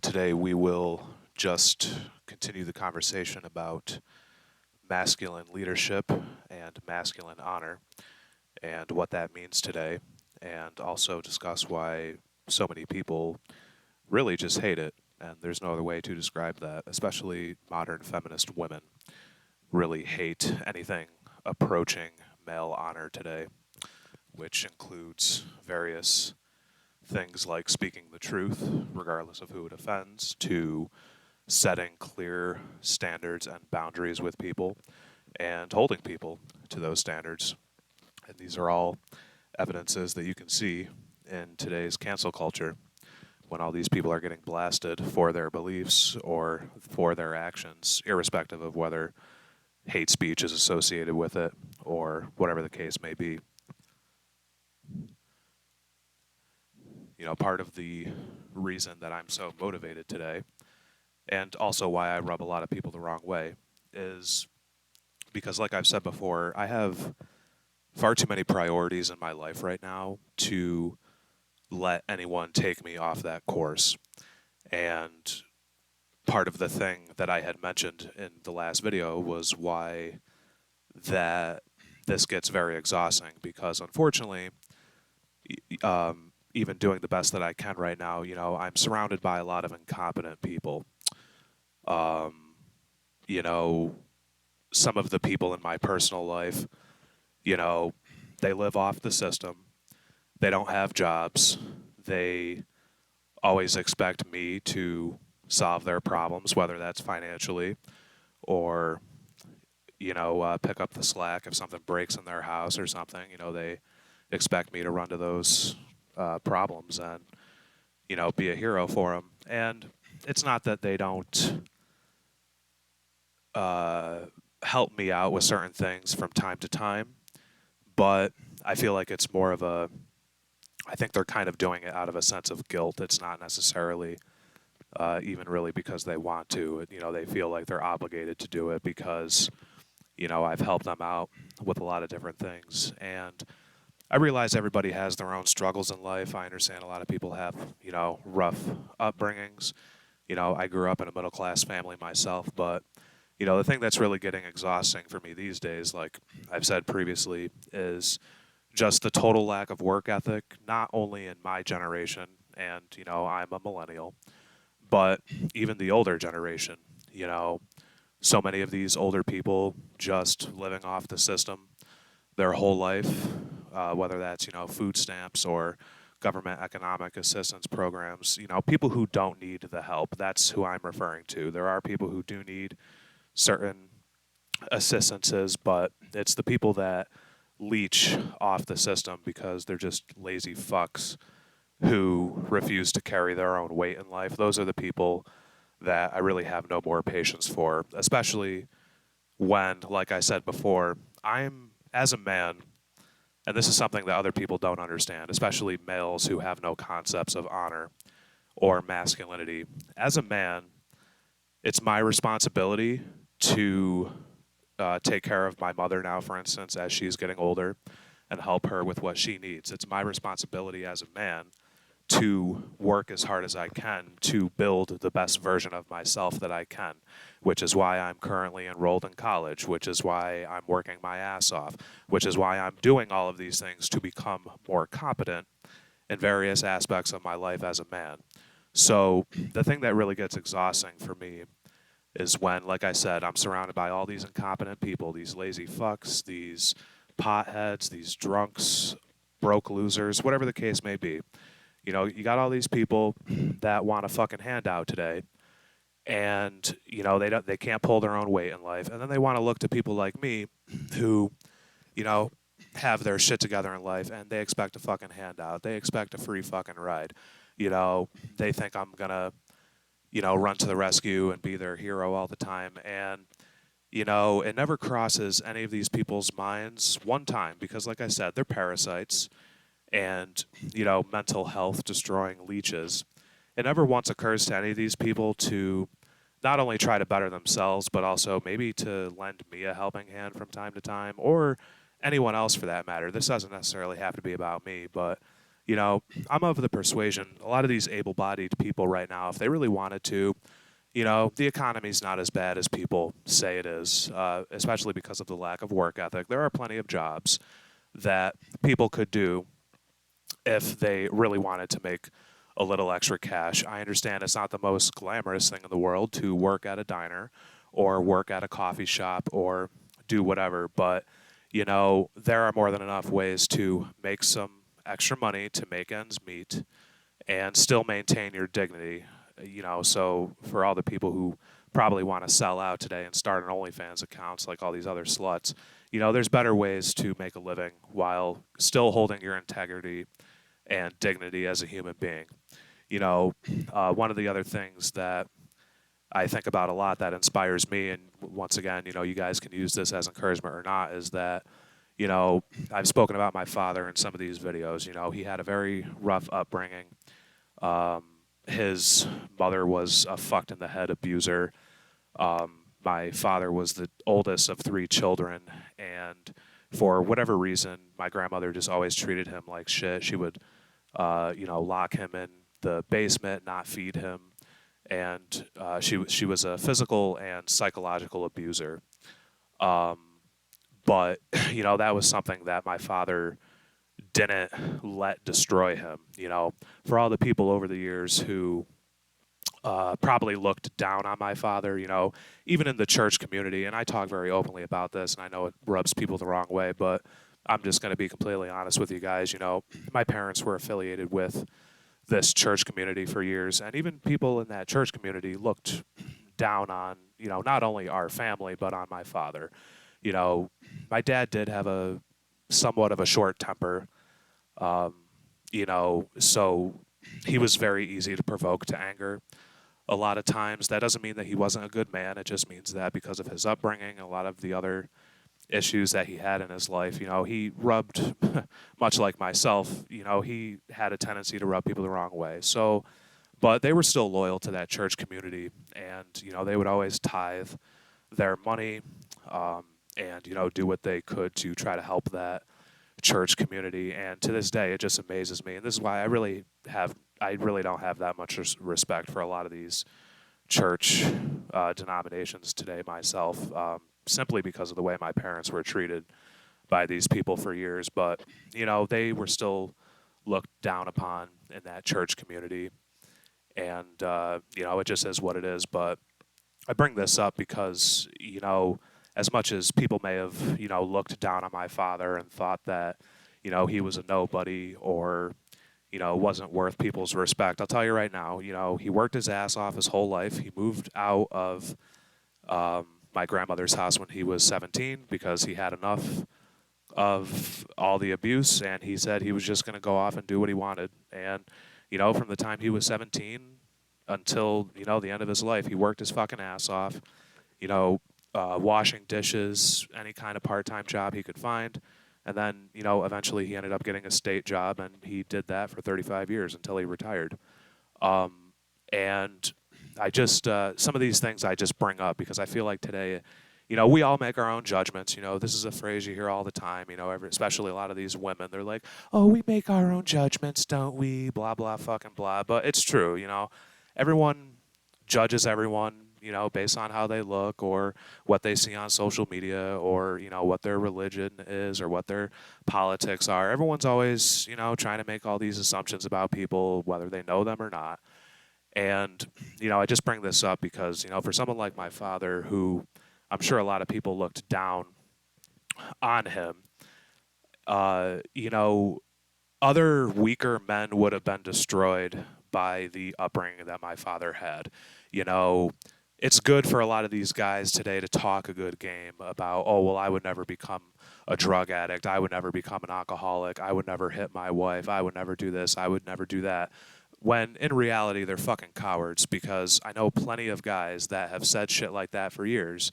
Today we will just continue the conversation about masculine leadership and masculine honor and what that means today, and also discuss why so many people really just hate it, and there's no other way to describe that, especially modern feminist women really hate anything approaching male honor today, which includes various things like speaking the truth, regardless of who it offends, to setting clear standards and boundaries with people, and holding people to those standards. And these are all evidences that you can see in today's cancel culture when all these people are getting blasted for their beliefs or for their actions, irrespective of whether hate speech is associated with it or whatever the case may be. You know, part of the reason that I'm so motivated today, and also why I rub a lot of people the wrong way, is because, like I've said before, I have far too many priorities in my life right now to let anyone take me off that course. And part of the thing that I had mentioned in the last video was why that this gets very exhausting, because unfortunately, even doing the best that I can right now, you know, I'm surrounded by a lot of incompetent people. You know, some of the people in my personal life, you know, they live off the system. They don't have jobs. They always expect me to solve their problems, whether that's financially or, you know, pick up the slack if something breaks in their house or something. You know, they expect me to run to those problems and, you know, be a hero for them. And it's not that they don't help me out with certain things from time to time, but I feel like it's more of a, I think they're kind of doing it out of a sense of guilt. It's not necessarily even really because they want to. You know, they feel like they're obligated to do it because, you know, I've helped them out with a lot of different things. And I realize everybody has their own struggles in life. I understand a lot of people have, you know, rough upbringings. You know, I grew up in a middle-class family myself, but, you know, the thing that's really getting exhausting for me these days, like I've said previously, is just the total lack of work ethic, not only in my generation, and, you know, I'm a millennial, but even the older generation. You know, so many of these older people just living off the system their whole life, whether that's, you know, food stamps or government economic assistance programs, you know, people who don't need the help. That's who I'm referring to. There are people who do need certain assistances, but it's the people that leech off the system because they're just lazy fucks who refuse to carry their own weight in life. Those are the people that I really have no more patience for, especially when, like I said before, I'm, as a man, and this is something that other people don't understand, especially males who have no concepts of honor or masculinity. As a man, it's my responsibility to take care of my mother now, for instance, as she's getting older, and help her with what she needs. It's my responsibility as a man to work as hard as I can to build the best version of myself that I can, which is why I'm currently enrolled in college, which is why I'm working my ass off, which is why I'm doing all of these things to become more competent in various aspects of my life as a man. So the thing that really gets exhausting for me is when, like I said, I'm surrounded by all these incompetent people, these lazy fucks, these potheads, these drunks, broke losers, whatever the case may be. You know, you got all these people that want a fucking handout today, and, you know, they can't pull their own weight in life, and then they want to look to people like me who, you know, have their shit together in life, and they expect a fucking handout. They expect a free fucking ride. You know, they think I'm gonna, you know, run to the rescue and be their hero all the time, and, you know, it never crosses any of these people's minds one time, because, like I said, they're parasites and, you know, mental health destroying leeches. It never once occurs to any of these people to not only try to better themselves, but also maybe to lend me a helping hand from time to time, or anyone else for that matter. This doesn't necessarily have to be about me, but, You know, I'm of the persuasion, a lot of these able-bodied people right now, if they really wanted to, you know, the economy's not as bad as people say it is, especially because of the lack of work ethic. There are plenty of jobs that people could do if they really wanted to make a little extra cash. I understand it's not the most glamorous thing in the world to work at a diner or work at a coffee shop or do whatever, but you know, there are more than enough ways to make some extra money to make ends meet and still maintain your dignity. You know, so for all the people who probably want to sell out today and start an OnlyFans accounts like all these other sluts, you know, there's better ways to make a living while still holding your integrity and dignity as a human being. You know, one of the other things that I think about a lot that inspires me, and once again, you know, you guys can use this as encouragement or not, is that, you know, I've spoken about my father in some of these videos. You know, he had a very rough upbringing. Um, his mother was a fucked in the head abuser. My father was the oldest of three children, and for whatever reason, my grandmother just always treated him like shit. She would, you know, lock him in the basement, not feed him, and she was a physical and psychological abuser. Um, but you know, that was something that my father didn't let destroy him. You know, for all the people over the years who probably looked down on my father, you know, even in the church community, and I talk very openly about this, and I know it rubs people the wrong way, but I'm just going to be completely honest with you guys. You know, my parents were affiliated with this church community for years, and even people in that church community looked down on, you know, not only our family, but on my father. You know, my dad did have a somewhat of a short temper, um, you know, so he was very easy to provoke to anger a lot of times. That doesn't mean that he wasn't a good man. It just means that because of his upbringing, a lot of the other issues that he had in his life, you know, he rubbed, much like myself, you know, he had a tendency to rub people the wrong way. So, but they were still loyal to that church community, and, you know, they would always tithe their money, um, and, you know, do what they could to try to help that church community. And to this day, it just amazes me. And this is why I really don't have that much respect for a lot of these church denominations today myself, simply because of the way my parents were treated by these people for years. But, you know, they were still looked down upon in that church community. And, you know, it just is what it is. But I bring this up because, you know, as much as people may have, you know, looked down on my father and thought that, you know, he was a nobody or, you know, wasn't worth people's respect, I'll tell you right now, you know, he worked his ass off his whole life. He moved out of my grandmother's house when he was 17 because he had enough of all the abuse, and he said he was just going to go off and do what he wanted. And, you know, from the time he was 17 until, you know, the end of his life, he worked his fucking ass off, you know, washing dishes, any kind of part-time job he could find. And then, you know, eventually he ended up getting a state job, and he did that for 35 years until he retired. And I just, some of these things I just bring up because I feel like today, you know, we all make our own judgments. You know, this is a phrase you hear all the time, you know, especially a lot of these women. They're like, oh, we make our own judgments, don't we? Blah, blah, fucking blah. But it's true, you know. Everyone judges everyone, you know, based on how they look or what they see on social media or, you know, what their religion is or what their politics are. Everyone's always, you know, trying to make all these assumptions about people, whether they know them or not. And, you know, I just bring this up because, you know, for someone like my father, who I'm sure a lot of people looked down on him, you know, other weaker men would have been destroyed by the upbringing that my father had. You know, it's good for a lot of these guys today to talk a good game about, oh, well, I would never become a drug addict. I would never become an alcoholic. I would never hit my wife. I would never do this. I would never do that. When in reality, they're fucking cowards, because I know plenty of guys that have said shit like that for years.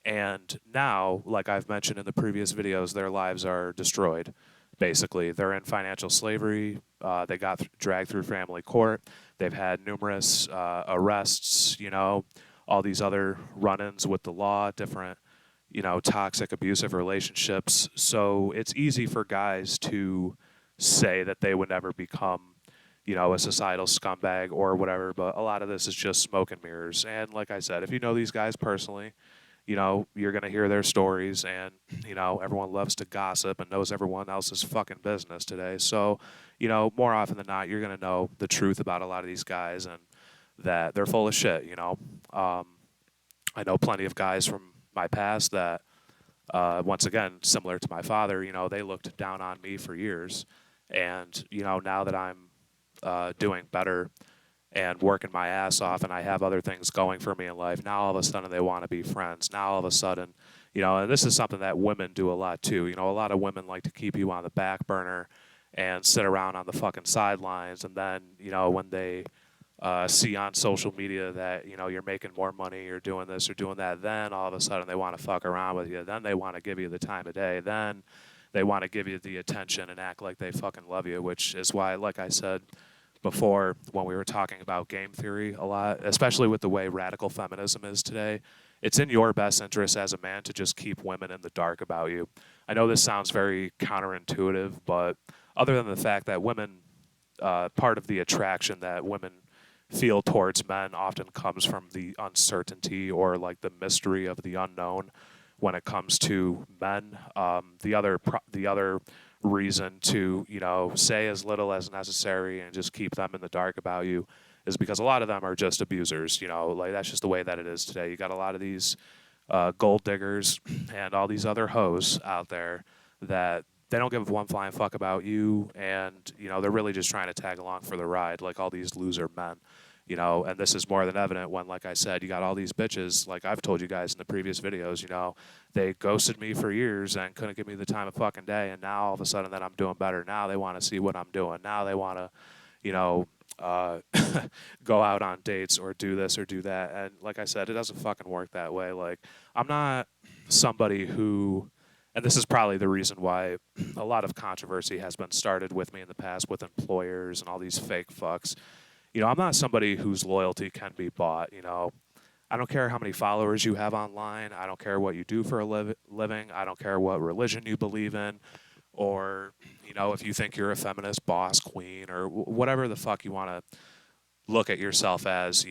And now, like I've mentioned in the previous videos, their lives are destroyed. Basically, they're in financial slavery. They got dragged through family court. They've had numerous arrests, you know, all these other run-ins with the law, different, you know, toxic, abusive relationships. So it's easy for guys to say that they would never become, a societal scumbag or whatever, but a lot of this is just smoke and mirrors. And like I said, if you know these guys personally, you're going to hear their stories, and, everyone loves to gossip and knows everyone else's fucking business today. So, more often than not, you're going to know the truth about a lot of these guys and that they're full of shit. I know plenty of guys from my past that, once again, similar to my father, they looked down on me for years. And, now that I'm doing better and working my ass off and I have other things going for me in life, now all of a sudden they want to be friends. Now all of a sudden, and this is something that women do a lot too. A lot of women like to keep you on the back burner and sit around on the fucking sidelines. And then, when they see on social media that, you're making more money, you're doing this or doing that, then all of a sudden they want to fuck around with you. Then they want to give you the time of day. Then they want to give you the attention and act like they fucking love you, which is why, like I said before, when we were talking about game theory a lot, especially with the way radical feminism is today, it's in your best interest as a man to just keep women in the dark about you. I know this sounds very counterintuitive, but other than the fact that women, part of the attraction that women feel towards men often comes from the uncertainty or like the mystery of the unknown when it comes to men. The other reason to say as little as necessary and just keep them in the dark about you is because a lot of them are just abusers. Like that's just the way that it is today. You got a lot of these gold diggers and all these other hoes out there that they don't give one flying fuck about you, and they're really just trying to tag along for the ride, like all these loser men. And this is more than evident when, like I said, you got all these bitches, like I've told you guys in the previous videos, they ghosted me for years and couldn't give me the time of fucking day, and now all of a sudden that I'm doing better, now they want to see what I'm doing. Now they want to, go out on dates or do this or do that. And like I said, it doesn't fucking work that way. Like, I'm not somebody who, and this is probably the reason why a lot of controversy has been started with me in the past with employers and all these fake fucks. I'm not somebody whose loyalty can be bought. I don't care how many followers you have online. I don't care what you do for a living. I don't care what religion you believe in, or if you think you're a feminist boss queen or whatever the fuck you want to look at yourself as.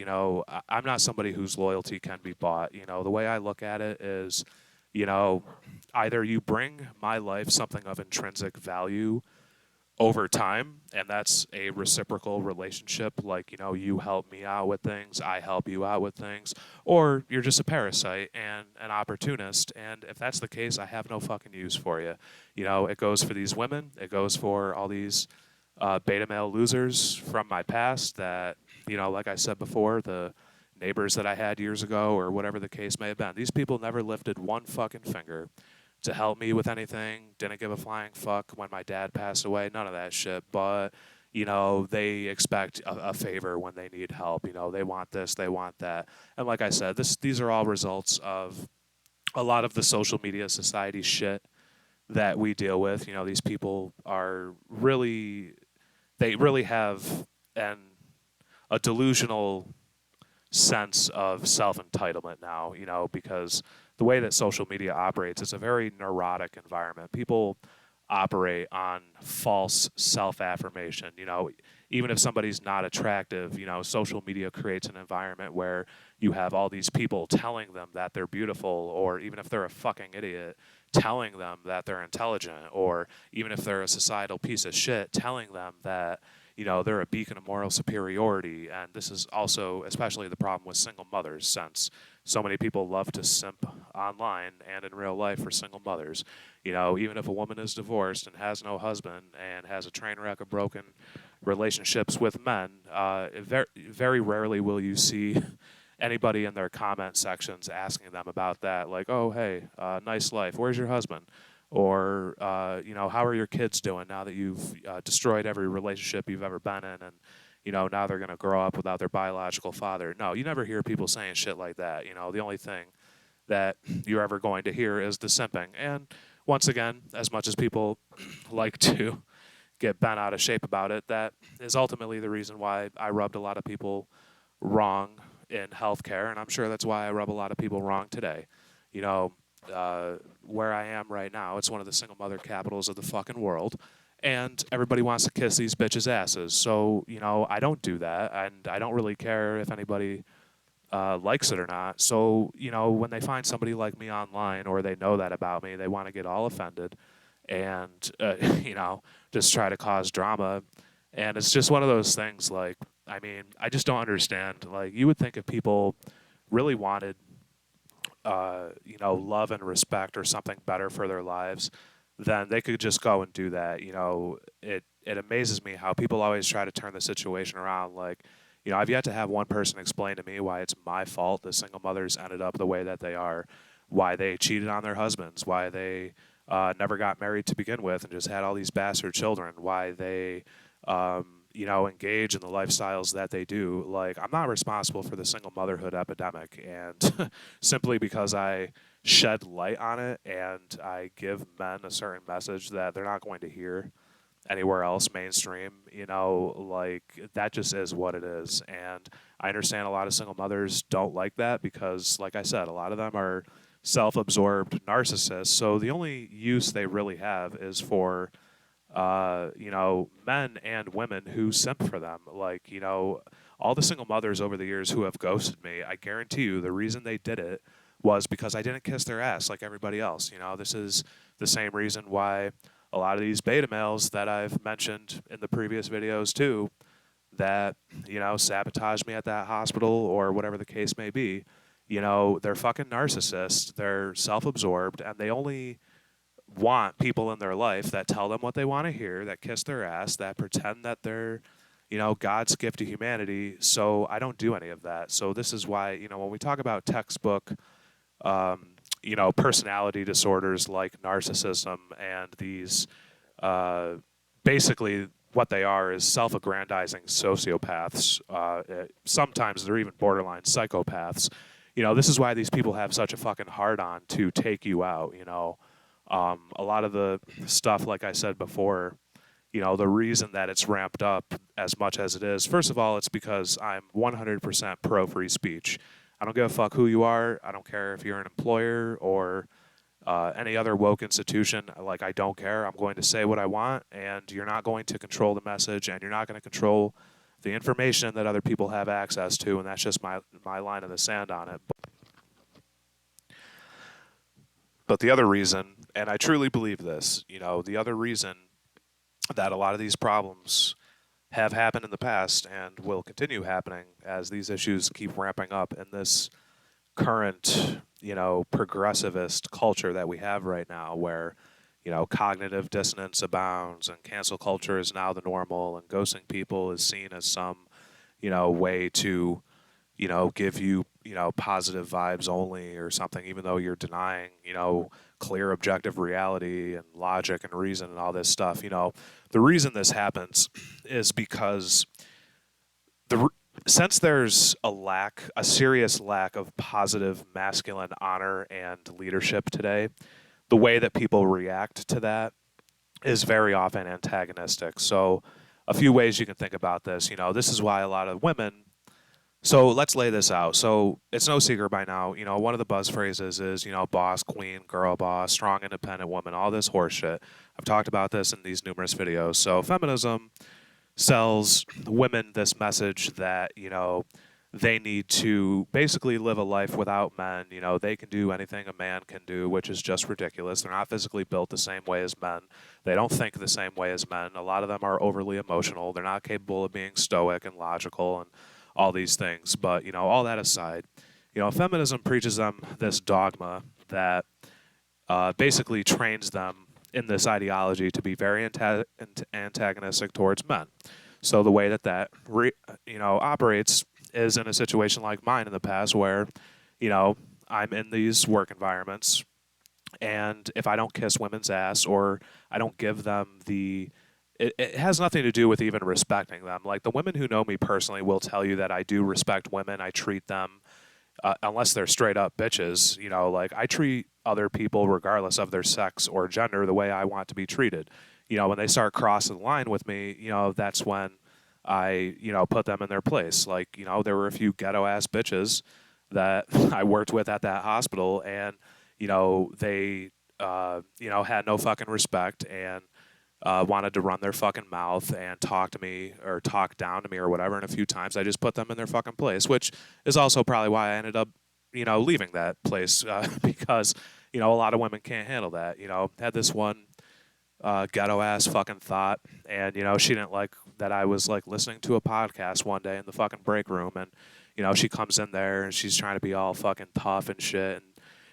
I'm not somebody whose loyalty can be bought. The way I look at it is, either you bring my life something of intrinsic value over time, and that's a reciprocal relationship, like you help me out with things, I help you out with things, or you're just a parasite and an opportunist. And if that's the case, I have no fucking use for you. It goes for these women, it goes for all these beta male losers from my past that, like I said before, the neighbors that I had years ago or whatever the case may have been, these people never lifted one fucking finger to help me with anything, didn't give a flying fuck when my dad passed away, none of that shit. But, they expect a favor when they need help. They want this, they want that. And like I said, these are all results of a lot of the social media society shit that we deal with. These people are really, they really have a delusional sense of self-entitlement now, because the way that social media operates, it's a very neurotic environment. People operate on false self-affirmation. Even if somebody's not attractive, social media creates an environment where you have all these people telling them that they're beautiful, or even if they're a fucking idiot, telling them that they're intelligent, or even if they're a societal piece of shit, telling them that they're a beacon of moral superiority. And this is also especially the problem with single mothers, since so many people love to simp online and in real life for single mothers. Even if a woman is divorced and has no husband and has a train wreck of broken relationships with men, very, very rarely will you see anybody in their comment sections asking them about that. Like, oh, hey, nice life. Where's your husband? Or, how are your kids doing now that you've destroyed every relationship you've ever been in, and, now they're going to grow up without their biological father. No, you never hear people saying shit like that. The only thing that you're ever going to hear is the simping. And once again, as much as people like to get bent out of shape about it, that is ultimately the reason why I rubbed a lot of people wrong in healthcare, and I'm sure that's why I rub a lot of people wrong today. Where I am right now, it's one of the single mother capitals of the fucking world, and everybody wants to kiss these bitches' asses. So, I don't do that, and I don't really care if anybody likes it or not. So, when they find somebody like me online or they know that about me, they want to get all offended and, just try to cause drama. And it's just one of those things, like, I mean, I just don't understand. Like, you would think if people really wanted, love and respect or something better for their lives, then they could just go and do that. It amazes me how people always try to turn the situation around. Like, I've yet to have one person explain to me why it's my fault the single mothers ended up the way that they are, why they cheated on their husbands, why they never got married to begin with and just had all these bastard children, why they, engage in the lifestyles that they do. Like, I'm not responsible for the single motherhood epidemic. And simply because I shed light on it and I give men a certain message that they're not going to hear anywhere else mainstream, like, that just is what it is. And I understand a lot of single mothers don't like that because, like I said, a lot of them are self-absorbed narcissists. So the only use they really have is for, men and women who simp for them. Like, all the single mothers over the years who have ghosted me, I guarantee you the reason they did it was because I didn't kiss their ass like everybody else. This is the same reason why a lot of these beta males that I've mentioned in the previous videos too, that, sabotage me at that hospital or whatever the case may be, they're fucking narcissists, they're self-absorbed, and they only want people in their life that tell them what they want to hear, that kiss their ass, that pretend that they're, God's gift to humanity. So I don't do any of that. So this is why, when we talk about textbook, personality disorders like narcissism and these, basically what they are is self-aggrandizing sociopaths. Sometimes they're even borderline psychopaths. This is why these people have such a fucking hard-on to take you out. A lot of the stuff, like I said before, the reason that it's ramped up as much as it is, first of all, it's because I'm 100% pro free speech. I don't give a fuck who you are. I don't care if you're an employer or any other woke institution. Like, I don't care. I'm going to say what I want, and you're not going to control the message, and you're not going to control the information that other people have access to, and that's just my line in the sand on it. But the other reason, and I truly believe this, the other reason that a lot of these problems have happened in the past and will continue happening as these issues keep ramping up in this current, progressivist culture that we have right now, where, cognitive dissonance abounds and cancel culture is now the normal and ghosting people is seen as some, way to, give you, positive vibes only or something, even though you're denying, clear objective reality and logic and reason and all this stuff. The reason this happens is because since there's a serious lack of positive masculine honor and leadership today, the way that people react to that is very often antagonistic. So a few ways you can think about this. This is why a lot of women. So let's lay this out. So it's no secret by now, one of the buzz phrases is, boss, queen, girl boss, strong, independent woman, all this horse shit. I've talked about this in these numerous videos. So feminism sells women this message that, they need to basically live a life without men. They can do anything a man can do, which is just ridiculous. They're not physically built the same way as men. They don't think the same way as men. A lot of them are overly emotional. They're not capable of being stoic and logical and all these things. But, all that aside, feminism preaches them this dogma that basically trains them in this ideology to be very antagonistic towards men. So the way that operates is in a situation like mine in the past where, I'm in these work environments, and if I don't kiss women's ass or I don't give them it has nothing to do with even respecting them. Like, the women who know me personally will tell you that I do respect women. I treat them, unless they're straight up bitches, like, I treat other people regardless of their sex or gender the way I want to be treated. When they start crossing the line with me, that's when I, put them in their place. Like, there were a few ghetto ass bitches that I worked with at that hospital, and, they, had no fucking respect, and wanted to run their fucking mouth and talk to me or talk down to me or whatever. And a few times I just put them in their fucking place, which is also probably why I ended up, leaving that place because, a lot of women can't handle that. Had this one ghetto ass fucking thought, and she didn't like that I was like listening to a podcast one day in the fucking break room, and she comes in there and she's trying to be all fucking tough and shit,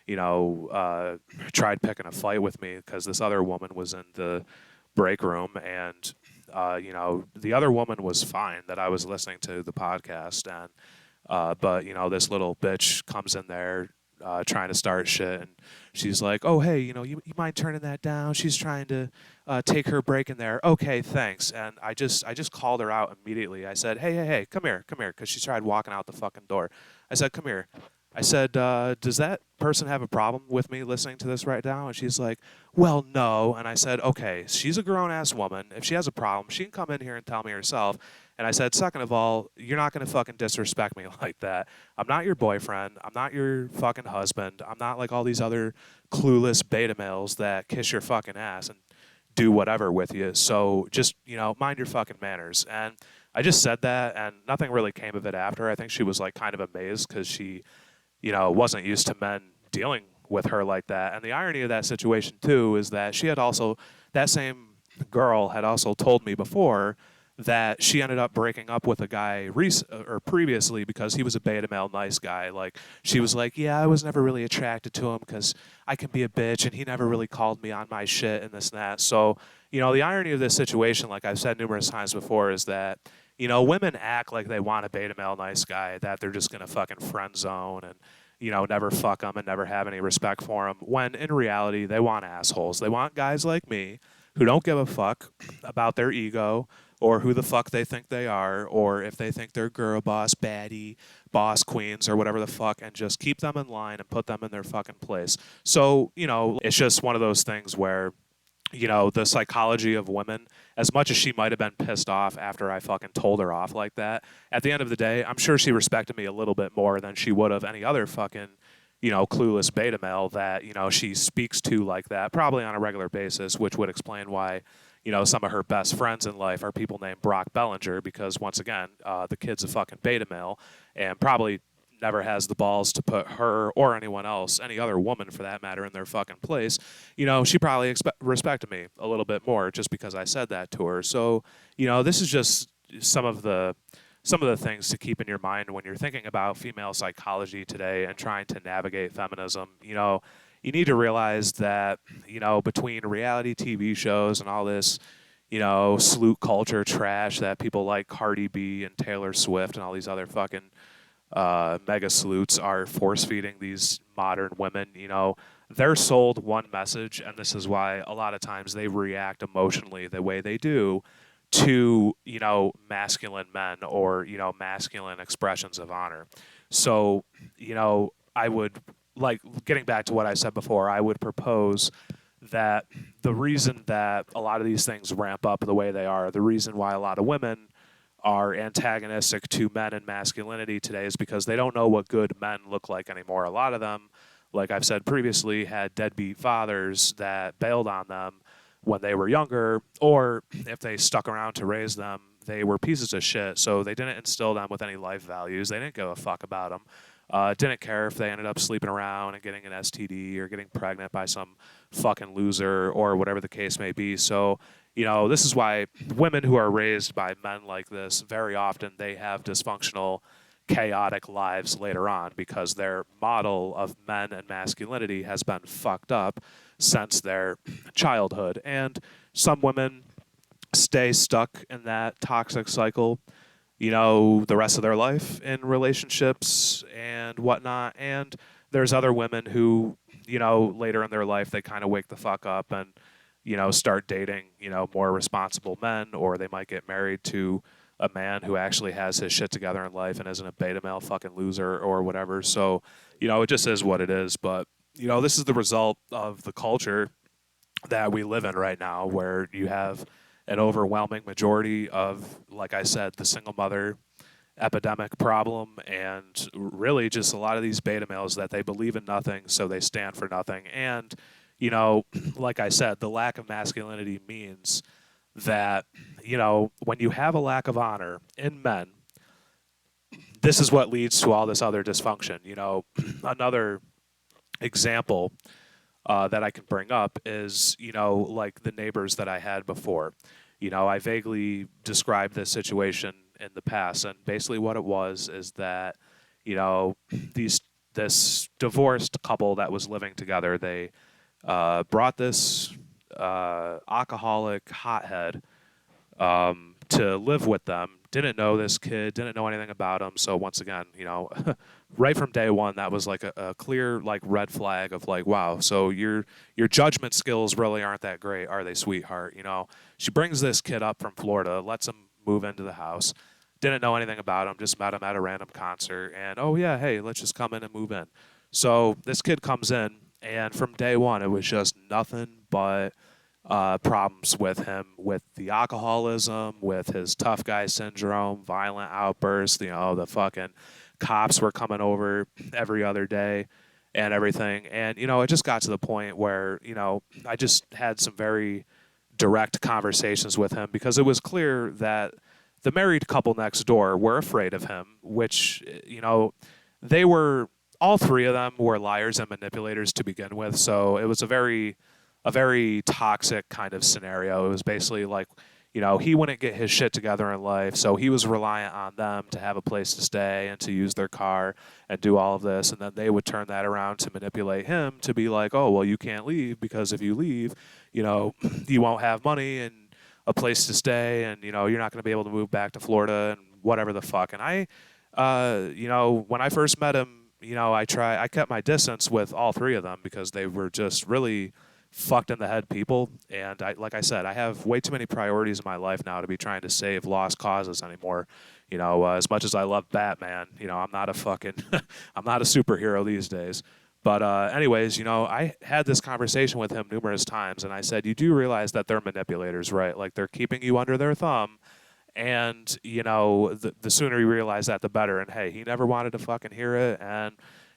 and tried picking a fight with me because this other woman was in the break room, and the other woman was fine that I was listening to the podcast, and but this little bitch comes in there trying to start shit, and she's like, "Oh hey, you mind turning that down? She's trying to take her break in there." Okay, thanks. And I just called her out immediately. I said, "Hey, come here," because she tried walking out the fucking door. I said, "Come here." I said, "Does that person have a problem with me listening to this right now?" And she's like, "Well, no." And I said, "Okay, she's a grown-ass woman. If she has a problem, she can come in here and tell me herself." And I said, "Second of all, you're not going to fucking disrespect me like that. I'm not your boyfriend. I'm not your fucking husband. I'm not like all these other clueless beta males that kiss your fucking ass and do whatever with you. So just, mind your fucking manners." And I just said that, and nothing really came of it after. I think she was like kind of amazed because she wasn't used to men dealing with her like that. And the irony of that situation, too, is that that same girl had also told me before that she ended up breaking up with a guy or previously because he was a beta male nice guy. Like, she was like, "Yeah, I was never really attracted to him because I can be a bitch, and he never really called me on my shit and this and that." So, the irony of this situation, like I've said numerous times before, is that women act like they want a beta male nice guy that they're just gonna fucking friend zone and never fuck them and never have any respect for them. When in reality, they want assholes. They want guys like me who don't give a fuck about their ego or who the fuck they think they are, or if they think they're girl boss, baddie, boss queens, or whatever the fuck, and just keep them in line and put them in their fucking place. So, it's just one of those things where the psychology of women, as much as she might have been pissed off after I fucking told her off like that, at the end of the day, I'm sure she respected me a little bit more than she would have any other fucking, clueless beta male that, she speaks to like that, probably on a regular basis, which would explain why, some of her best friends in life are people named Brock Bellinger, because once again, the kid's a fucking beta male and probably never has the balls to put her or anyone else, any other woman for that matter, in their fucking place. She probably respected me a little bit more just because I said that to her. So, this is just some of the things to keep in your mind when you're thinking about female psychology today and trying to navigate feminism. You need to realize that, between reality TV shows and all this, sleut culture trash that people like Cardi B and Taylor Swift and all these other fucking mega salutes are force feeding these modern women, they're sold one message, and this is why a lot of times they react emotionally the way they do to, masculine men or, masculine expressions of honor. So, I would, like, getting back to what I said before, I would propose that the reason that a lot of these things ramp up the way they are, the reason why a lot of women are antagonistic to men and masculinity today is because they don't know what good men look like anymore. A lot of them, like I've said previously, had deadbeat fathers that bailed on them when they were younger, or if they stuck around to raise them, they were pieces of shit. So they didn't instill them with any life values. They didn't give a fuck about them. Didn't care if they ended up sleeping around and getting an STD or getting pregnant by some fucking loser or whatever the case may be. So, this is why women who are raised by men like this, very often they have dysfunctional, chaotic lives later on because their model of men and masculinity has been fucked up since their childhood. And some women stay stuck in that toxic cycle, the rest of their life in relationships and whatnot. And there's other women who, later in their life, they kind of wake the fuck up and, start dating, more responsible men, or they might get married to a man who actually has his shit together in life and isn't a beta male fucking loser or whatever. So, it just is what it is. But, this is the result of the culture that we live in right now, where you have an overwhelming majority of, like I said, the single mother epidemic problem, and really just a lot of these beta males that they believe in nothing, so they stand for nothing. And, like I said, the lack of masculinity means that, when you have a lack of honor in men, this is what leads to all this other dysfunction. Another example that I can bring up is, like the neighbors that I had before. I vaguely described this situation in the past, and basically what it was is that, you know, these this divorced couple that was living together, they brought this alcoholic hothead to live with them. Didn't know this kid, didn't know anything about him. So once again, right from day one, that was like a clear like red flag of like, wow. So your judgment skills really aren't that great, are they, sweetheart? She brings this kid up from Florida, lets him move into the house. Didn't know anything about him, just met him at a random concert, and oh yeah, hey, let's just come in and move in. So this kid comes in, and from day one, it was just nothing but problems with him, with the alcoholism, with his tough guy syndrome, violent outbursts. The fucking cops were coming over every other day and everything. And, it just got to the point where, I just had some very direct conversations with him because it was clear that the married couple next door were afraid of him, which, they were, all three of them were liars and manipulators to begin with. So it was a very toxic kind of scenario. It was basically like, he wouldn't get his shit together in life, so he was reliant on them to have a place to stay and to use their car and do all of this, and then they would turn that around to manipulate him to be like, oh, well, you can't leave because if you leave, you won't have money and a place to stay, and, you're not going to be able to move back to Florida and whatever the fuck. And when I first met him, I kept my distance with all three of them because they were just really fucked in the head people. And like I said, I have way too many priorities in my life now to be trying to save lost causes anymore. As much as I love Batman, I'm not a fucking, I'm not a superhero these days. But anyways, I had this conversation with him numerous times, and I said, you do realize that they're manipulators, right? Like they're keeping you under their thumb. And, the sooner you realize that, the better. And hey, he never wanted to fucking hear it. And,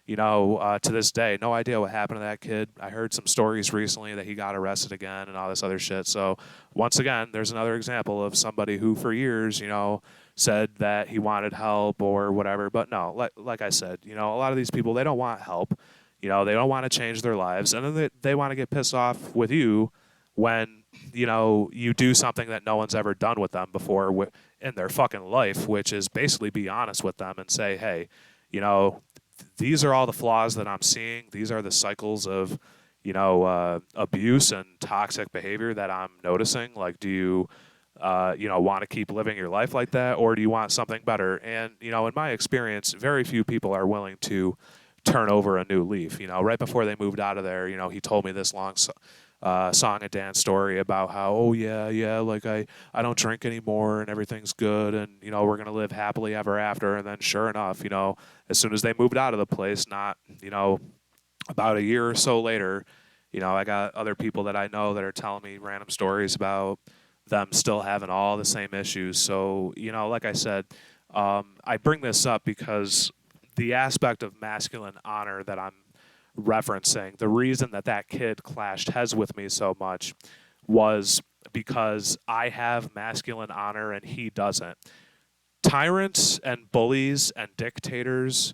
to this day, no idea what happened to that kid. I heard some stories recently that he got arrested again and all this other shit. So once again, there's another example of somebody who for years, said that he wanted help or whatever. But no, like I said, a lot of these people, they don't want help. They don't want to change their lives. And then they want to get pissed off with you when, you do something that no one's ever done with them before in their fucking life, which is basically be honest with them and say, hey, these are all the flaws that I'm seeing. These are the cycles of, abuse and toxic behavior that I'm noticing. Like, do you, want to keep living your life like that, or do you want something better? And, in my experience, very few people are willing to turn over a new leaf. Right before they moved out of there, he told me this long song and dance story about how, oh yeah, like I don't drink anymore and everything's good, and we're gonna live happily ever after. And then sure enough, as soon as they moved out of the place, not about a year or so later, I got other people that I know that are telling me random stories about them still having all the same issues. So like I said, I bring this up because the aspect of masculine honor that I'm referencing, the reason that kid clashed heads with me so much was because I have masculine honor and he doesn't. Tyrants and bullies and dictators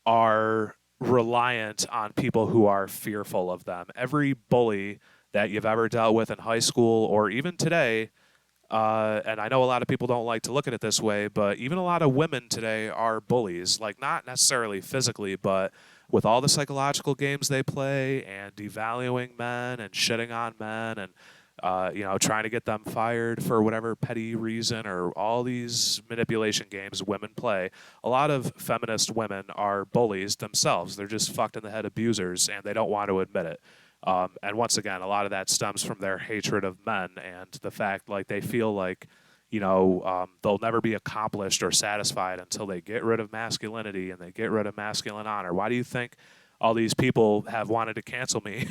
are reliant on people who are fearful of them. Every bully that you've ever dealt with in high school or even today, and I know a lot of people don't like to look at it this way, but even a lot of women today are bullies. Like, not necessarily physically, but with all the psychological games they play and devaluing men and shitting on men and, trying to get them fired for whatever petty reason or all these manipulation games women play. A lot of feminist women are bullies themselves. They're just fucked in the head abusers, and they don't want to admit it. And once again, a lot of that stems from their hatred of men and the fact like they feel like, they'll never be accomplished or satisfied until they get rid of masculinity and they get rid of masculine honor. Why do you think all these people have wanted to cancel me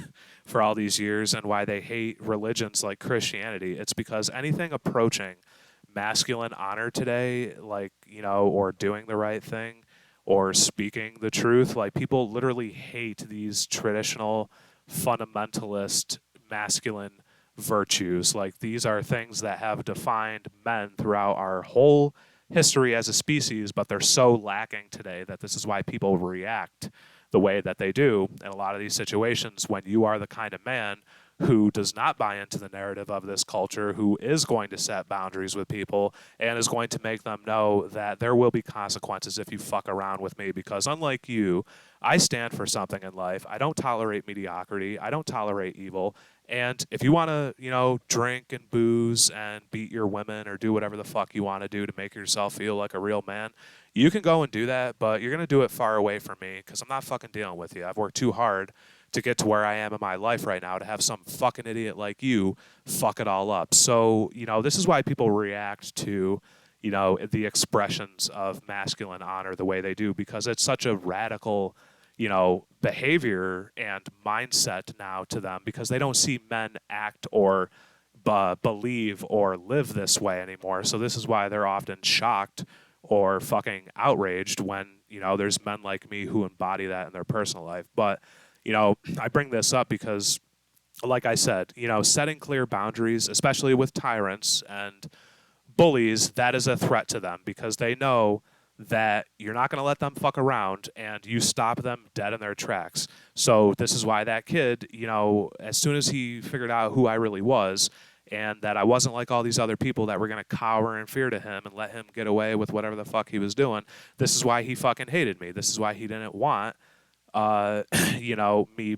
for all these years and why they hate religions like Christianity? It's because anything approaching masculine honor today, like, or doing the right thing or speaking the truth, like people literally hate these traditional fundamentalist masculine virtues. Like, these are things that have defined men throughout our whole history as a species, but they're so lacking today that this is why people react the way that they do in a lot of these situations. When you are the kind of man who does not buy into the narrative of this culture, who is going to set boundaries with people and is going to make them know that there will be consequences if you fuck around with me, because unlike you, I stand for something in life. I don't tolerate mediocrity. I don't tolerate evil. And if you want to, drink and booze and beat your women or do whatever the fuck you want to do to make yourself feel like a real man, you can go and do that, but you're going to do it far away from me, because I'm not fucking dealing with you. I've worked too hard to get to where I am in my life right now to have some fucking idiot like you fuck it all up. So, this is why people react to, the expressions of masculine honor the way they do, because it's such a radical, behavior and mindset now to them, because they don't see men act or believe or live this way anymore. So this is why they're often shocked or fucking outraged when, there's men like me who embody that in their personal life. But, I bring this up because, like I said, setting clear boundaries, especially with tyrants and bullies, that is a threat to them, because they know that you're not going to let them fuck around and you stop them dead in their tracks. So this is why that kid, as soon as he figured out who I really was and that I wasn't like all these other people that were going to cower in fear to him and let him get away with whatever the fuck he was doing, this is why he fucking hated me. This is why he didn't want me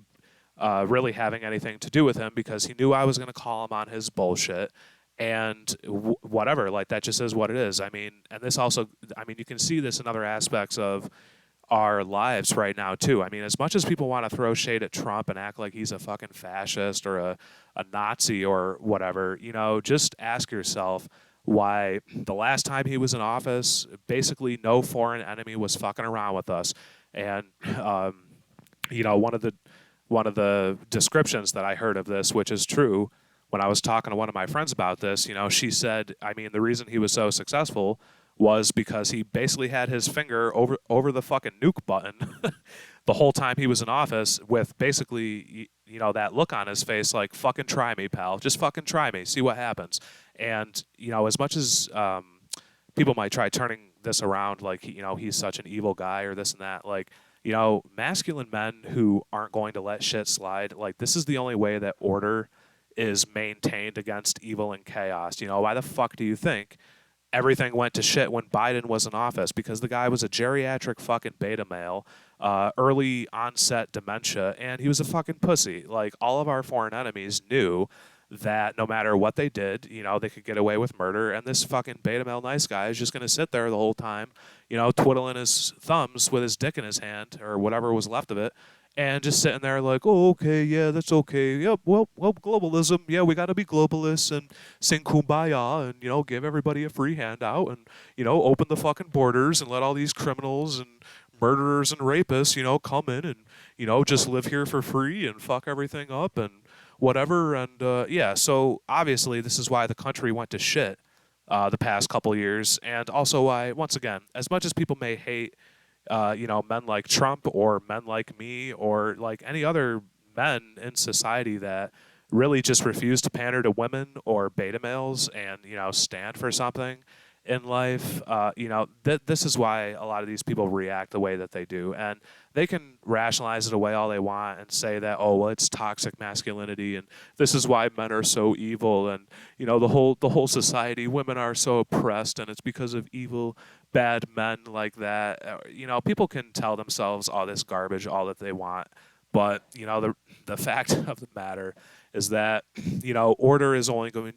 really having anything to do with him, because he knew I was going to call him on his bullshit and whatever. Like, that just is what it is. I mean, and this also, you can see this in other aspects of our lives right now too. I mean, as much as people want to throw shade at Trump and act like he's a fucking fascist or a Nazi or whatever, just ask yourself why the last time he was in office, basically no foreign enemy was fucking around with us. And one of the descriptions that I heard of this, which is true, when I was talking to one of my friends about this, she said, the reason he was so successful was because he basically had his finger over the fucking nuke button the whole time he was in office, with basically, that look on his face like, fucking try me, pal. Just fucking try me. See what happens. And, as much as people might try turning this around, like, he's such an evil guy or this and that, like, masculine men who aren't going to let shit slide, like, this is the only way that order is maintained against evil and chaos. Why the fuck do you think everything went to shit when Biden was in office? Because the guy was a geriatric fucking beta male, early onset dementia, and he was a fucking pussy. Like, all of our foreign enemies knew that no matter what they did, they could get away with murder, and this fucking beta male nice guy is just going to sit there the whole time, twiddling his thumbs with his dick in his hand, or whatever was left of it, and just sitting there like, oh, okay, yeah, that's okay. Yep, well, globalism, yeah, we got to be globalists and sing kumbaya and, give everybody a free handout and, open the fucking borders and let all these criminals and murderers and rapists, come in and, just live here for free and fuck everything up and whatever. And, yeah, so obviously this is why the country went to shit the past couple years, and also why, once again, as much as people may hate men like Trump or men like me or like any other men in society that really just refuse to pander to women or beta males and, stand for something in life, this is why a lot of these people react the way that they do. And they can rationalize it away all they want and say that, oh, well, it's toxic masculinity and this is why men are so evil and, the whole society, women are so oppressed and it's because of evil, bad men like that. People can tell themselves all this garbage, all that they want. But, the fact of the matter is that, order is only going,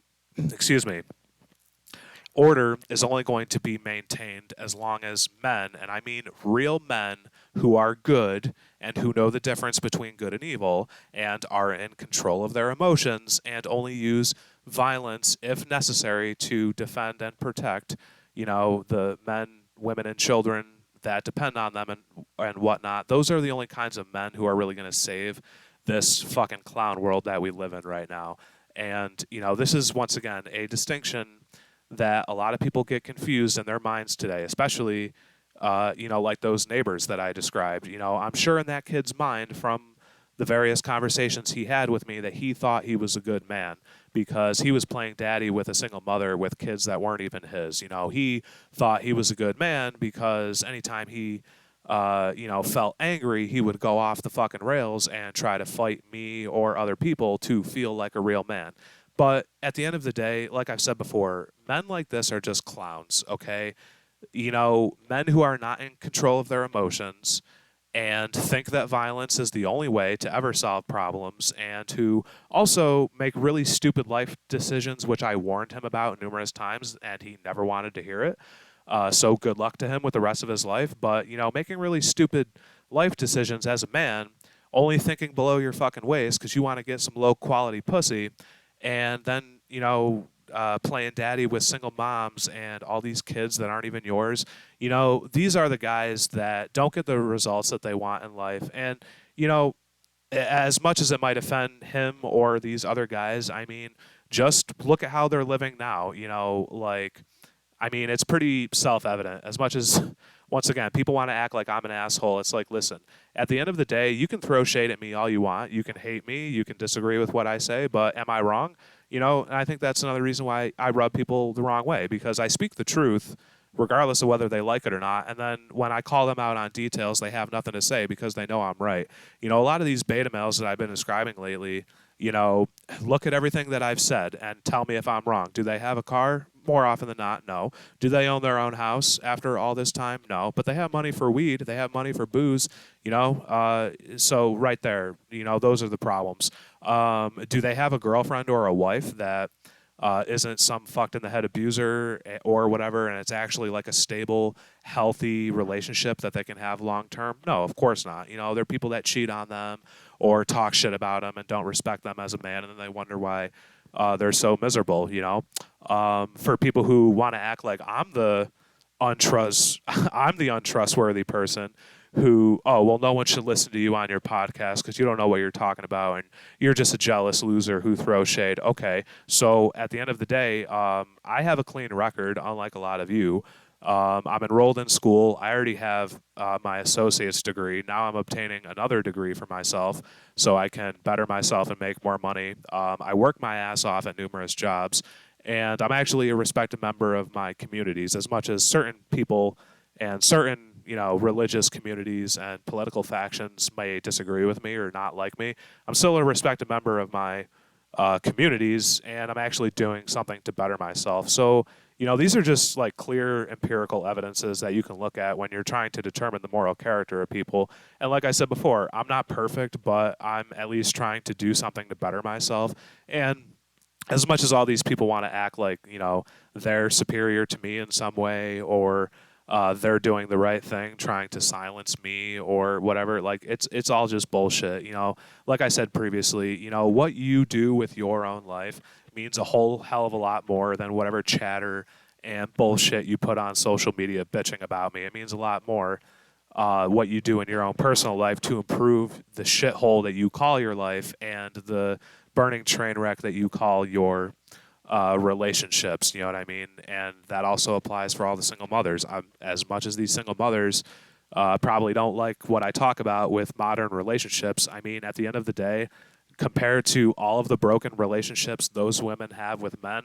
order is only going to be maintained as long as men, and I mean real men who are good and who know the difference between good and evil and are in control of their emotions and only use violence if necessary to defend and protect, the men, women, and children that depend on them and whatnot. Those are the only kinds of men who are really going to save this fucking clown world that we live in right now. And, this is, once again, a distinction that a lot of people get confused in their minds today, especially, like those neighbors that I described. I'm sure in that kid's mind from the various conversations he had with me that he thought he was a good man because he was playing daddy with a single mother with kids that weren't even his. You know, he thought he was a good man because anytime he felt angry, he would go off the fucking rails and try to fight me or other people to feel like a real man. But at the end of the day, like I've said before, men like this are just clowns, okay? Men who are not in control of their emotions and think that violence is the only way to ever solve problems, and who also make really stupid life decisions, which I warned him about numerous times, and he never wanted to hear it. So good luck to him with the rest of his life. But, making really stupid life decisions as a man, only thinking below your fucking waist because you want to get some low quality pussy, and then, playing daddy with single moms and all these kids that aren't even yours. These are the guys that don't get the results that they want in life. And, as much as it might offend him or these other guys, I mean, just look at how they're living now. It's pretty self-evident. As much as, once again, people want to act like I'm an asshole, it's like, listen, at the end of the day, you can throw shade at me all you want. You can hate me. You can disagree with what I say, but am I wrong? And I think that's another reason why I rub people the wrong way, because I speak the truth regardless of whether they like it or not. And then when I call them out on details, they have nothing to say because they know I'm right. A lot of these beta males that I've been describing lately, look at everything that I've said and tell me if I'm wrong. Do they have a car? More often than not, no. Do they own their own house after all this time? No. But they have money for weed. They have money for booze, So right there, those are the problems. Do they have a girlfriend or a wife that isn't some fucked in the head abuser or whatever, and it's actually like a stable, healthy relationship that they can have long term? No, of course not. There are people that cheat on them or talk shit about them and don't respect them as a man, and then they wonder why they're so miserable. For people who want to act like I'm the untrustworthy person who, oh, well, no one should listen to you on your podcast because you don't know what you're talking about and you're just a jealous loser who throws shade. Okay, so at the end of the day, I have a clean record, unlike a lot of you. I'm enrolled in school. I already have my associate's degree. Now I'm obtaining another degree for myself so I can better myself and make more money. I work my ass off at numerous jobs, and I'm actually a respected member of my communities, as much as certain people and certain religious communities and political factions may disagree with me or not like me. I'm still a respected member of my communities, and I'm actually doing something to better myself. So, these are just like clear empirical evidences that you can look at when you're trying to determine the moral character of people. And like I said before, I'm not perfect, but I'm at least trying to do something to better myself. And as much as all these people want to act like, they're superior to me in some way, or they're doing the right thing, trying to silence me or whatever, like it's all just bullshit. Like I said previously, what you do with your own life means a whole hell of a lot more than whatever chatter and bullshit you put on social media bitching about me. It means a lot more what you do in your own personal life to improve the shithole that you call your life and the burning train wreck that you call your relationships. You know what I mean? And that also applies for all the single mothers. As much as these single mothers probably don't like what I talk about with modern relationships, I mean, at the end of the day, compared to all of the broken relationships those women have with men,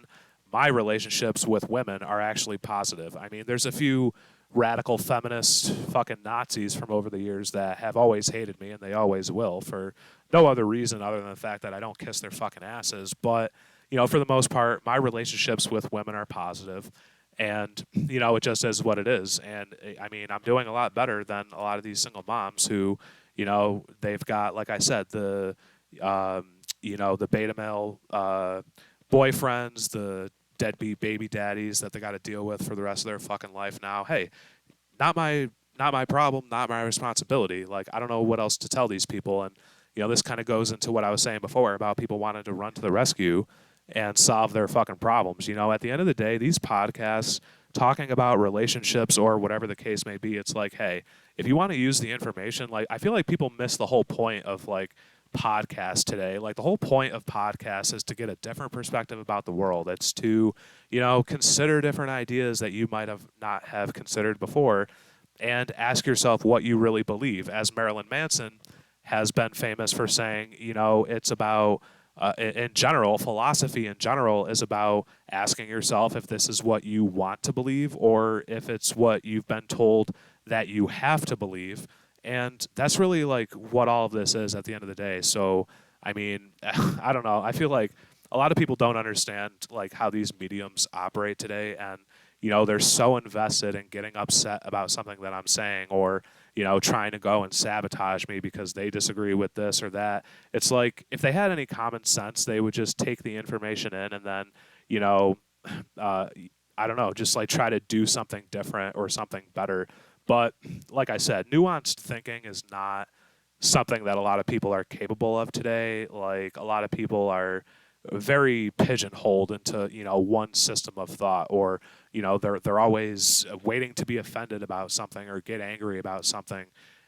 my relationships with women are actually positive. I mean, there's a few radical feminist fucking Nazis from over the years that have always hated me, and they always will, for no other reason other than the fact that I don't kiss their fucking asses. But, for the most part, my relationships with women are positive, and, it just is what it is. And, I mean, I'm doing a lot better than a lot of these single moms who, they've got, like I said, the beta male boyfriends, the deadbeat baby daddies that they got to deal with for the rest of their fucking life now. Hey, not my problem, not my responsibility. Like, I don't know what else to tell these people. And, this kind of goes into what I was saying before about people wanting to run to the rescue and solve their fucking problems. At the end of the day, these podcasts talking about relationships or whatever the case may be, it's like, hey, if you want to use the information, like, I feel like people miss the whole point of, like, podcast today. Like, the whole point of podcasts is to get a different perspective about the world. It's to, consider different ideas that you might have not have considered before and ask yourself what you really believe. As Marilyn Manson has been famous for saying, you know, it's about, in general, philosophy in general is about asking yourself if this is what you want to believe or if it's what you've been told that you have to believe. And that's really like what all of this is at the end of the day. So, I mean, I don't know. I feel like a lot of people don't understand like how these mediums operate today, and you know they're so invested in getting upset about something that I'm saying, or you know trying to go and sabotage me because they disagree with this or that. It's like if they had any common sense, they would just take the information in and then you know uh, I don't know, just like try to do something different or something better. But like I said, nuanced thinking is not something that a lot of people are capable of today. Like a lot of people are very pigeonholed into you know one system of thought, or you know they're always waiting to be offended about something or get angry about something,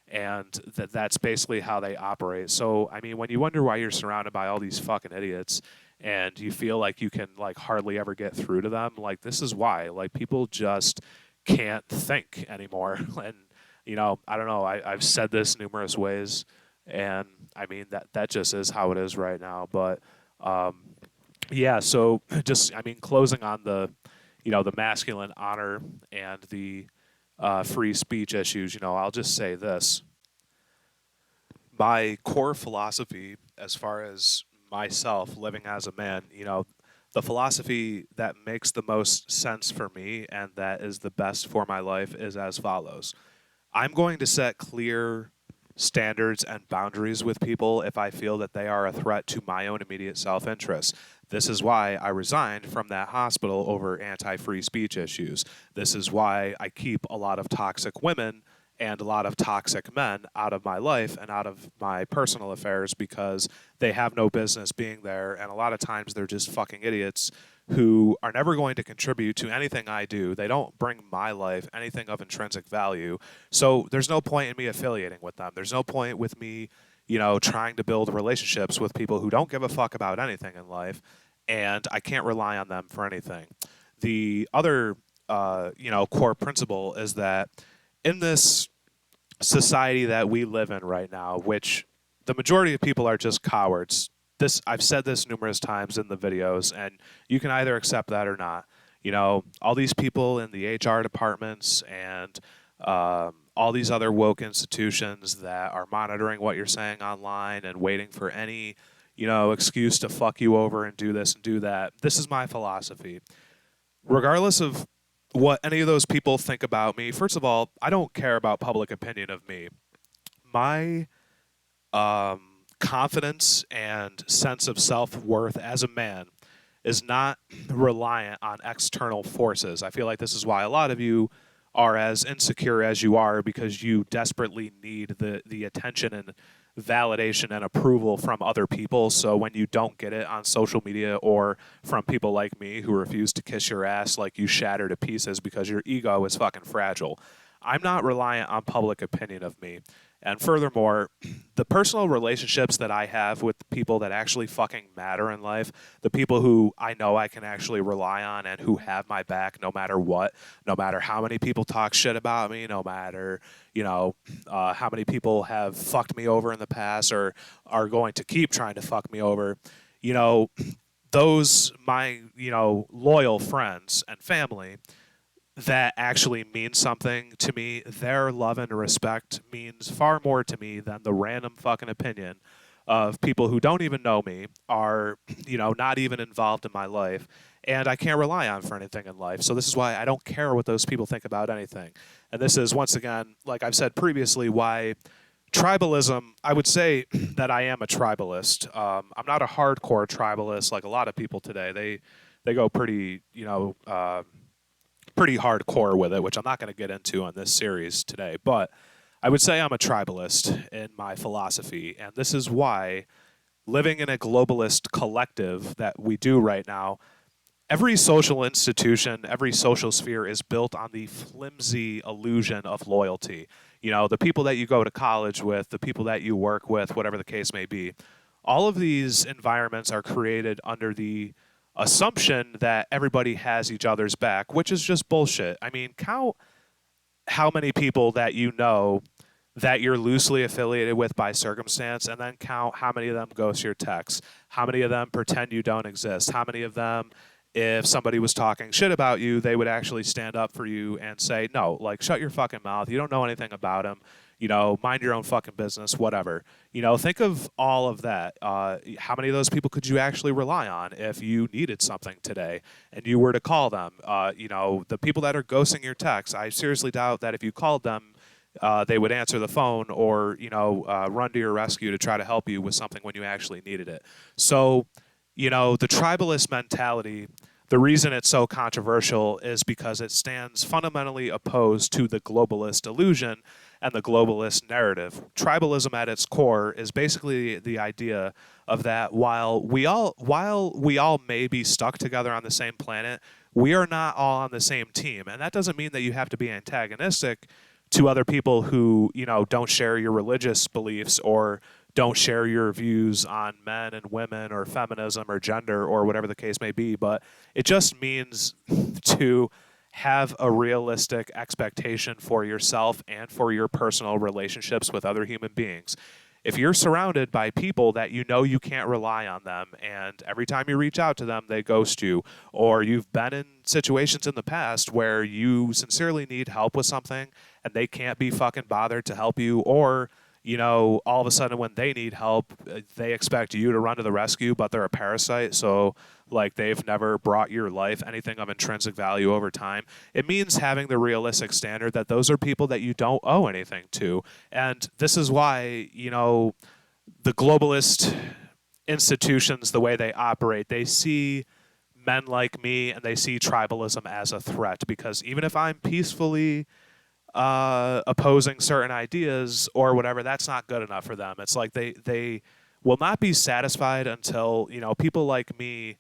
and that's basically how they operate. So I mean, when you wonder why you're surrounded by all these fucking idiots and you feel like you can like hardly ever get through to them, like this is why. Like people just can't think anymore. And you know, I don't know, I've said this numerous ways, and I mean that just is how it is right now. But yeah, so just I mean, closing on the, you know, the masculine honor and the free speech issues. You know, I'll just say this: my core philosophy, as far as myself living as a man, you know, the philosophy that makes the most sense for me and that is the best for my life is as follows. I'm going to set clear standards and boundaries with people if I feel that they are a threat to my own immediate self-interest. This is why I resigned from that hospital over anti-free speech issues. This is why I keep a lot of toxic women and a lot of toxic men out of my life and out of my personal affairs because they have no business being there, and a lot of times they're just fucking idiots who are never going to contribute to anything I do. They don't bring my life anything of intrinsic value. So there's no point in me affiliating with them. There's no point with me, you know, trying to build relationships with people who don't give a fuck about anything in life, and I can't rely on them for anything. The other, you know, core principle is that in this society that we live in right now, which the majority of people are just cowards. This I've said this numerous times in the videos, and you can either accept that or not. You know, all these people in the HR departments and all these other woke institutions that are monitoring what you're saying online and waiting for any, you know, excuse to fuck you over and do this and do that. This is my philosophy. Regardless of what any of those people think about me, first of all, I don't care about public opinion of me. My confidence and sense of self-worth as a man is not reliant on external forces. I feel like this is why a lot of you are as insecure as you are, because you desperately need the attention and validation and approval from other people. So when you don't get it on social media or from people like me who refuse to kiss your ass, like you shatter to pieces because your ego is fucking fragile. I'm not reliant on public opinion of me. And furthermore, the personal relationships that I have with the people that actually fucking matter in life, the people who I know I can actually rely on and who have my back no matter what, no matter how many people talk shit about me, no matter, you know, how many people have fucked me over in the past or are going to keep trying to fuck me over, you know, those, my, you know, loyal friends and family that actually means something to me, their love and respect means far more to me than the random fucking opinion of people who don't even know me, are, you know, not even involved in my life, and I can't rely on for anything in life. So this is why I don't care what those people think about anything. And this is, once again, like I've said previously, why tribalism, I would say that I am a tribalist. I'm not a hardcore tribalist like a lot of people today. They go pretty, you know, pretty hardcore with it, which I'm not going to get into on this series today. But I would say I'm a tribalist in my philosophy, and this is why living in a globalist collective that we do right now, every social institution, every social sphere is built on the flimsy illusion of loyalty. You know, the people that you go to college with, the people that you work with, whatever the case may be, all of these environments are created under the assumption that everybody has each other's back, which is just bullshit. I mean, count how many people that you know that you're loosely affiliated with by circumstance, and then count how many of them ghost your texts, how many of them pretend you don't exist, how many of them, if somebody was talking shit about you, they would actually stand up for you and say, no, like, shut your fucking mouth. You don't know anything about him. You know, mind your own fucking business, whatever. You know, think of all of that. How many of those people could you actually rely on if you needed something today and you were to call them? You know, the people that are ghosting your texts, I seriously doubt that if you called them, they would answer the phone or, you know, run to your rescue to try to help you with something when you actually needed it. So, you know, the tribalist mentality, the reason it's so controversial is because it stands fundamentally opposed to the globalist illusion and the globalist narrative. Tribalism at its core is basically the idea of that while we all may be stuck together on the same planet, we are not all on the same team. And that doesn't mean that you have to be antagonistic to other people who, you know, don't share your religious beliefs or don't share your views on men and women or feminism or gender or whatever the case may be. But it just means to have a realistic expectation for yourself and for your personal relationships with other human beings. If you're surrounded by people that you know you can't rely on them, and every time you reach out to them, they ghost you, or you've been in situations in the past where you sincerely need help with something and they can't be fucking bothered to help you, or you know, all of a sudden when they need help, they expect you to run to the rescue, but they're a parasite, so like they've never brought your life anything of intrinsic value over time. It means having the realistic standard that those are people that you don't owe anything to. And this is why, you know, the globalist institutions, the way they operate, they see men like me and they see tribalism as a threat, because even if I'm peacefully opposing certain ideas or whatever, that's not good enough for them. It's like they will not be satisfied until, you know, people like me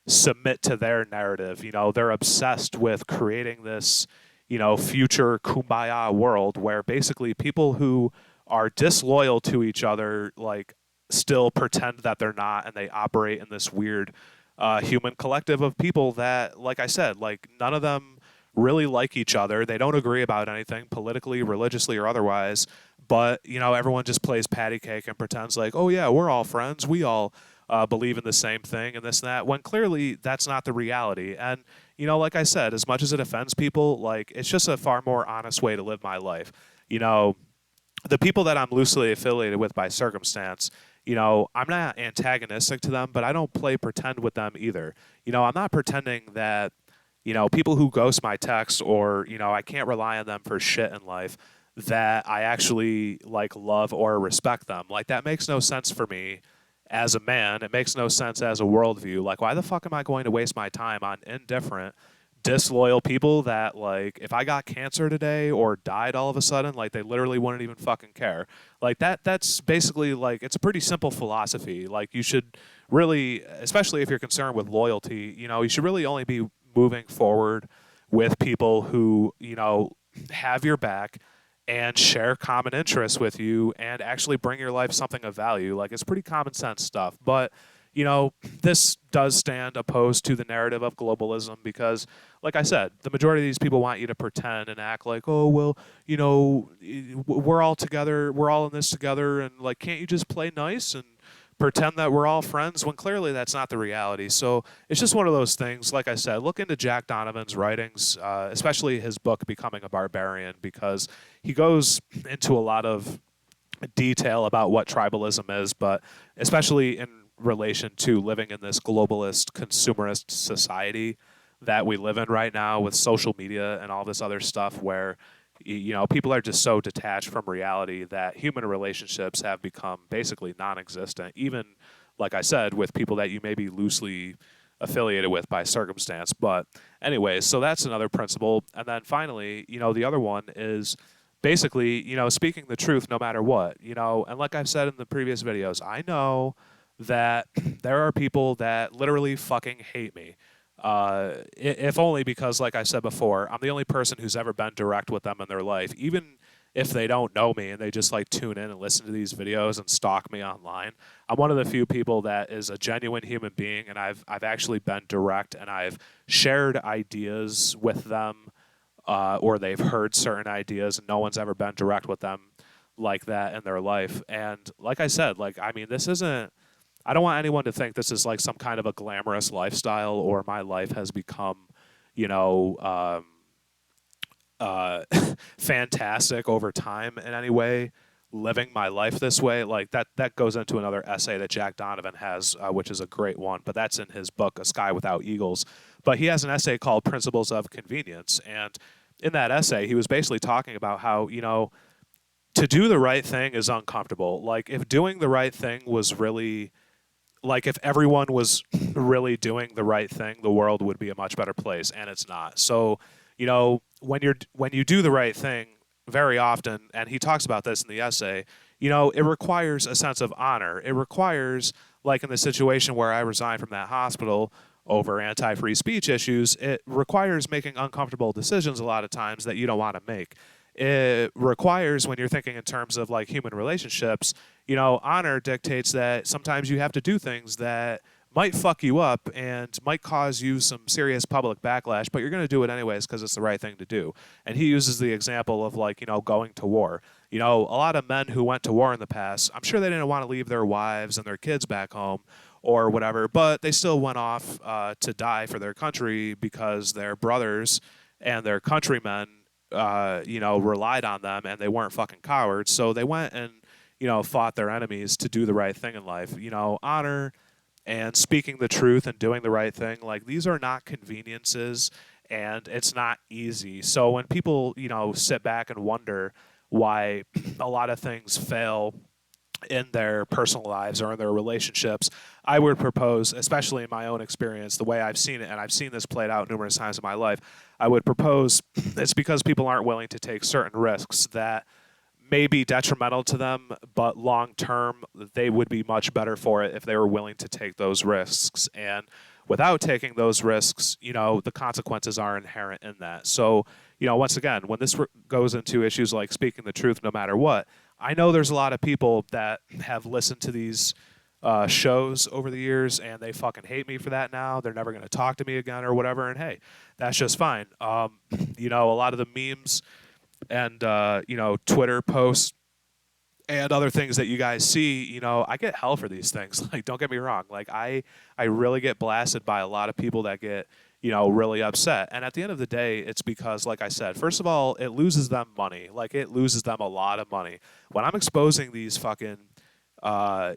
submit to their narrative. You know, they're obsessed with creating this, you know, future kumbaya world where basically people who are disloyal to each other, like, still pretend that they're not, and they operate in this weird human collective of people that, like I said, like, none of them really like each other. They don't agree about anything politically, religiously, or otherwise. But, you know, everyone just plays patty cake and pretends like, oh, yeah, we're all friends. We all believe in the same thing and this and that, when clearly that's not the reality. And, you know, like I said, as much as it offends people, like, it's just a far more honest way to live my life. You know, the people that I'm loosely affiliated with by circumstance, you know, I'm not antagonistic to them, but I don't play pretend with them either. You know, I'm not pretending that, you know, people who ghost my texts or, you know, I can't rely on them for shit in life, that I actually, like, love or respect them. Like, that makes no sense for me as a man. It makes no sense as a worldview. Like, why the fuck am I going to waste my time on indifferent, disloyal people that, like, if I got cancer today or died all of a sudden, like, they literally wouldn't even fucking care. Like, that's basically, like, it's a pretty simple philosophy. Like, you should really, especially if you're concerned with loyalty, you know, you should really only be moving forward with people who, you know, have your back and share common interests with you and actually bring your life something of value. Like, it's pretty common sense stuff. But, you know, this does stand opposed to the narrative of globalism because, like I said, the majority of these people want you to pretend and act like, oh, well, you know, we're all together, we're all in this together, and, like, can't you just play nice and pretend that we're all friends, when clearly that's not the reality. So it's just one of those things. Like I said, look into Jack Donovan's writings, especially his book Becoming a Barbarian, because he goes into a lot of detail about what tribalism is, but especially in relation to living in this globalist consumerist society that we live in right now with social media and all this other stuff, where, you know, people are just so detached from reality that human relationships have become basically non-existent, even, like I said, with people that you may be loosely affiliated with by circumstance. But anyways, so that's another principle. And then finally, you know, the other one is basically, you know, speaking the truth no matter what. You know, and like I've said in the previous videos, I know that there are people that literally fucking hate me. If only because, like I said before, I'm the only person who's ever been direct with them in their life. Even if they don't know me and they just, like, tune in and listen to these videos and stalk me online, I'm one of the few people that is a genuine human being, and I've actually been direct, and I've shared ideas with them, or they've heard certain ideas, and no one's ever been direct with them. like that in their life. And like I said, like, I mean, this isn't, I don't want anyone to think this is like some kind of a glamorous lifestyle or my life has become, you know, fantastic over time in any way. Living my life this way, like that goes into another essay that Jack Donovan has, which is a great one, but that's in his book, A Sky Without Eagles. But he has an essay called Principles of Convenience. And in that essay, he was basically talking about how, you know, to do the right thing is uncomfortable. Like, if doing the right thing was really, like, if everyone was really doing the right thing, the world would be a much better place, and it's not. So, you know, when you do the right thing, very often, and he talks about this in the essay, you know, it requires a sense of honor. It requires, like in the situation where I resigned from that hospital over anti-free speech issues, it requires making uncomfortable decisions a lot of times that you don't want to make. It requires, when you're thinking in terms of like human relationships, you know, honor dictates that sometimes you have to do things that might fuck you up and might cause you some serious public backlash, but you're going to do it anyways because it's the right thing to do. And he uses the example of, like, you know, going to war. You know, a lot of men who went to war in the past, I'm sure they didn't want to leave their wives and their kids back home or whatever, but they still went off to die for their country because their brothers and their countrymen, you know, relied on them and they weren't fucking cowards. So they went and, you know, fought their enemies to do the right thing in life. You know, honor and speaking the truth and doing the right thing, like, these are not conveniences and it's not easy. So when people, you know, sit back and wonder why a lot of things fail in their personal lives or in their relationships, I would propose, especially in my own experience, the way I've seen it, and I've seen this played out numerous times in my life, I would propose it's because people aren't willing to take certain risks that may be detrimental to them, but long term, they would be much better for it if they were willing to take those risks. And without taking those risks, you know, the consequences are inherent in that. So, you know, once again, when this goes into issues like speaking the truth no matter what, I know there's a lot of people that have listened to these shows over the years and they fucking hate me for that now. They're never going to talk to me again or whatever. And hey, that's just fine. You know, a lot of the memes and, you know, Twitter posts and other things that you guys see, you know, I get hell for these things. Like, don't get me wrong. Like, I really get blasted by a lot of people that get, you know, really upset. And at the end of the day, it's because, like I said, first of all, it loses them money. Like, it loses them a lot of money. When I'm exposing these fucking,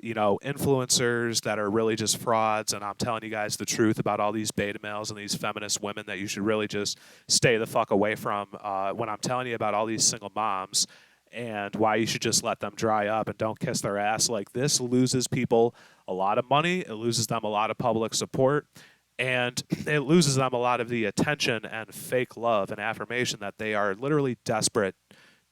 you know, influencers that are really just frauds, and I'm telling you guys the truth about all these beta males and these feminist women that you should really just stay the fuck away from, when I'm telling you about all these single moms and why you should just let them dry up and don't kiss their ass, like, this loses people a lot of money, it loses them a lot of public support, and it loses them a lot of the attention and fake love and affirmation that they are literally desperate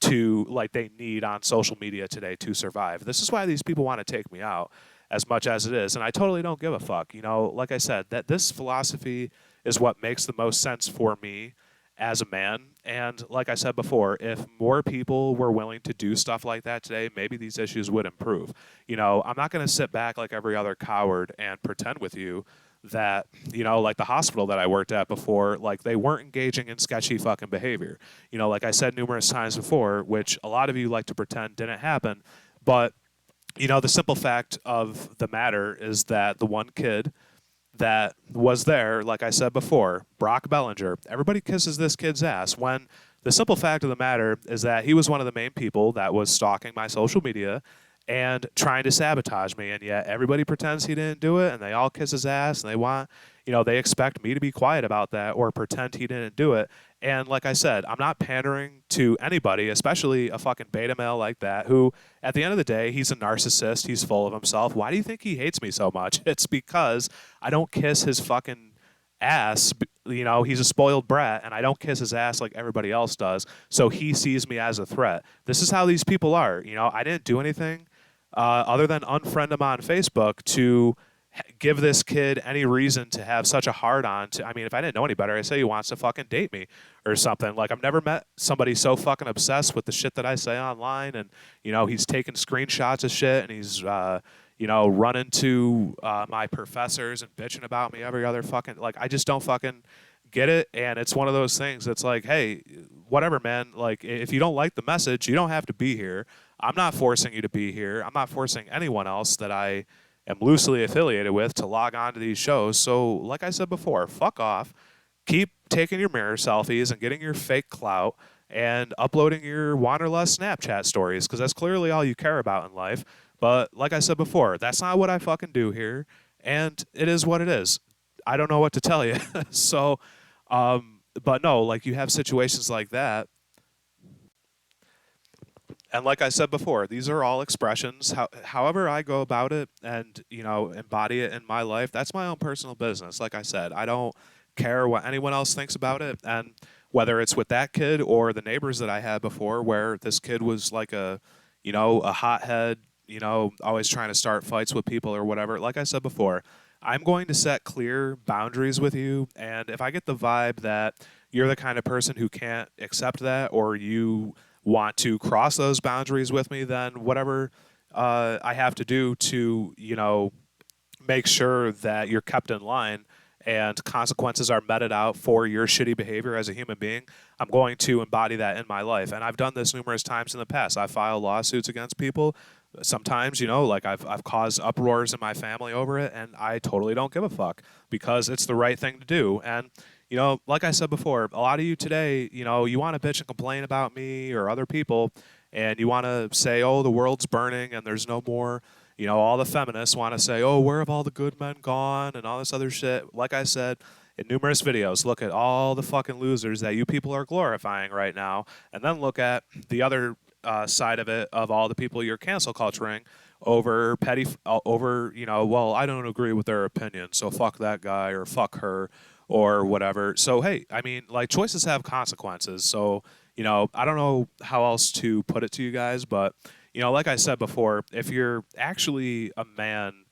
to, like, they need on social media today to survive. This is why these people want to take me out as much as it is, and I totally don't give a fuck. You know, like I said, that this philosophy is what makes the most sense for me as a man. And like I said before, if more people were willing to do stuff like that today, maybe these issues would improve. You know, I'm not going to sit back like every other coward and pretend with you that, you know, like the hospital that I worked at before, like, they weren't engaging in sketchy fucking behavior. You know, like I said numerous times before, which a lot of you like to pretend didn't happen, but, you know, the simple fact of the matter is that the one kid that was there, like I said before, Brock Bellinger, everybody kisses this kid's ass, when the simple fact of the matter is that he was one of the main people that was stalking my social media and trying to sabotage me, and yet everybody pretends he didn't do it, and they all kiss his ass, and they want, you know, they expect me to be quiet about that or pretend he didn't do it. And like I said, I'm not pandering to anybody, especially a fucking beta male like that, who, at the end of the day, he's a narcissist, he's full of himself. Why do you think he hates me so much? It's because I don't kiss his fucking ass. You know, he's a spoiled brat, and I don't kiss his ass like everybody else does, so he sees me as a threat. This is how these people are. You know, I didn't do anything other than unfriend him on Facebook to give this kid any reason to have such a hard on to. I mean, if I didn't know any better, I'd say he wants to fucking date me or something. Like, I've never met somebody so fucking obsessed with the shit that I say online, and, you know, he's taking screenshots of shit, and he's you know, running to my professors and bitching about me every other fucking, like, I just don't fucking get it. And it's one of those things that's like, hey, whatever, man. Like, if you don't like the message, you don't have to be here. I'm not forcing you to be here. I'm not forcing anyone else that I am loosely affiliated with to log on to these shows. So, like I said before, fuck off. Keep taking your mirror selfies and getting your fake clout and uploading your wanderlust Snapchat stories, because that's clearly all you care about in life. But like I said before, that's not what I fucking do here, and it is what it is. I don't know what to tell you. So, but no, like, you have situations like that. And like I said before, these are all expressions. However I go about it and, embody it in my life, that's my own personal business. Like I said, I don't care what anyone else thinks about it. And whether it's with that kid or the neighbors that I had before, where this kid was like a hothead, always trying to start fights with people or whatever. Like I said before, I'm going to set clear boundaries with you. And if I get the vibe that you're the kind of person who can't accept that, or you want to cross those boundaries with me, then whatever I have to do to, make sure that you're kept in line and consequences are meted out for your shitty behavior as a human being, I'm going to embody that in my life. And I've done this numerous times in the past. I filed lawsuits against people. Sometimes, like I've caused uproars in my family over it, and I totally don't give a fuck because it's the right thing to do. And like I said before, a lot of you today, you want to bitch and complain about me or other people, and you want to say, oh, the world's burning and there's no more. All the feminists want to say, oh, where have all the good men gone and all this other shit. Like I said in numerous videos, look at all the fucking losers that you people are glorifying right now, and then look at the other side of it, of all the people you're cancel culturing over petty, over, well, I don't agree with their opinion, so fuck that guy or fuck her or whatever. So, hey, I mean, like, choices have consequences. So, I don't know how else to put it to you guys, but, like I said before, if you're actually a man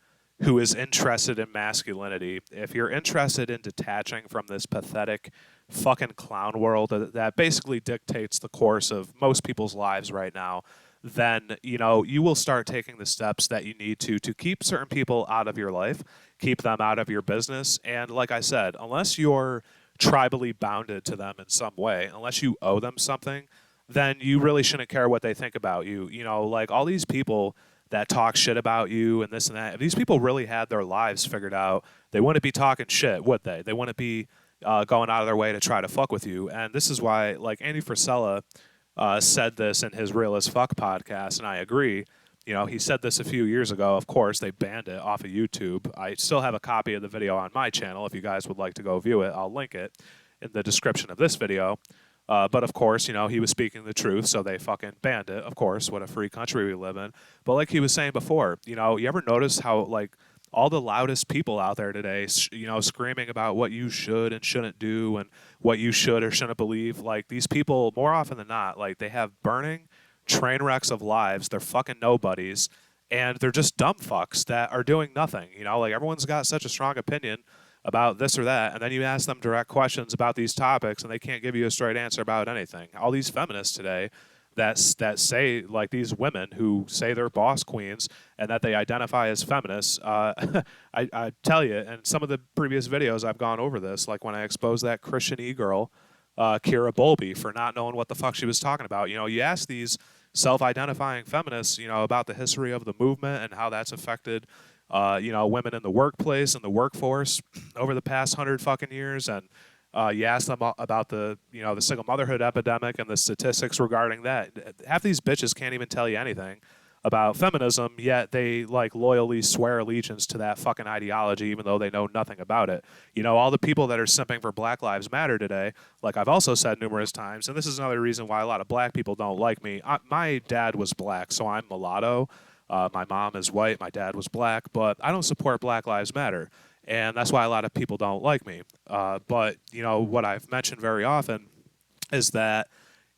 who is interested in masculinity, if you're interested in detaching from this pathetic fucking clown world that basically dictates the course of most people's lives right now, then, you will start taking the steps that you need to keep certain people out of your life, keep them out of your business. And like I said, unless you're tribally bounded to them in some way, unless you owe them something, then you really shouldn't care what they think about you. Like, all these people that talk shit about you and this and that, if these people really had their lives figured out, they wouldn't be talking shit, would they? They wouldn't be going out of their way to try to fuck with you. And this is why, like, Andy Frisella said this in his Real as Fuck podcast, and I agree. He said this a few years ago. Of course, they banned it off of YouTube. I still have a copy of the video on my channel. If you guys would like to go view it, I'll link it in the description of this video. But of course, he was speaking the truth, so they fucking banned it. Of course, what a free country we live in. But like he was saying before, you ever notice how, like, all the loudest people out there today, screaming about what you should and shouldn't do and what you should or shouldn't believe. Like, these people, more often than not, like, they have burning train wrecks of lives. They're fucking nobodies, and they're just dumb fucks that are doing nothing. Like, everyone's got such a strong opinion about this or that, and then you ask them direct questions about these topics, and they can't give you a straight answer about anything. All these feminists today that say, like, these women who say they're boss queens and that they identify as feminists, I tell you, and some of the previous videos I've gone over this, like when I exposed that Christian e-girl, Kira Bowlby, for not knowing what the fuck she was talking about. You ask these self-identifying feminists, about the history of the movement and how that's affected, women in the workplace and the workforce over the past 100 fucking years, and you ask them about the single motherhood epidemic and the statistics regarding that. Half these bitches can't even tell you anything about feminism, yet they, like, loyally swear allegiance to that fucking ideology, even though they know nothing about it. All the people that are simping for Black Lives Matter today, like I've also said numerous times, and this is another reason why a lot of black people don't like me. My dad was black, so I'm mulatto. My mom is white, my dad was black, but I don't support Black Lives Matter. And that's why a lot of people don't like me. But, what I've mentioned very often is that,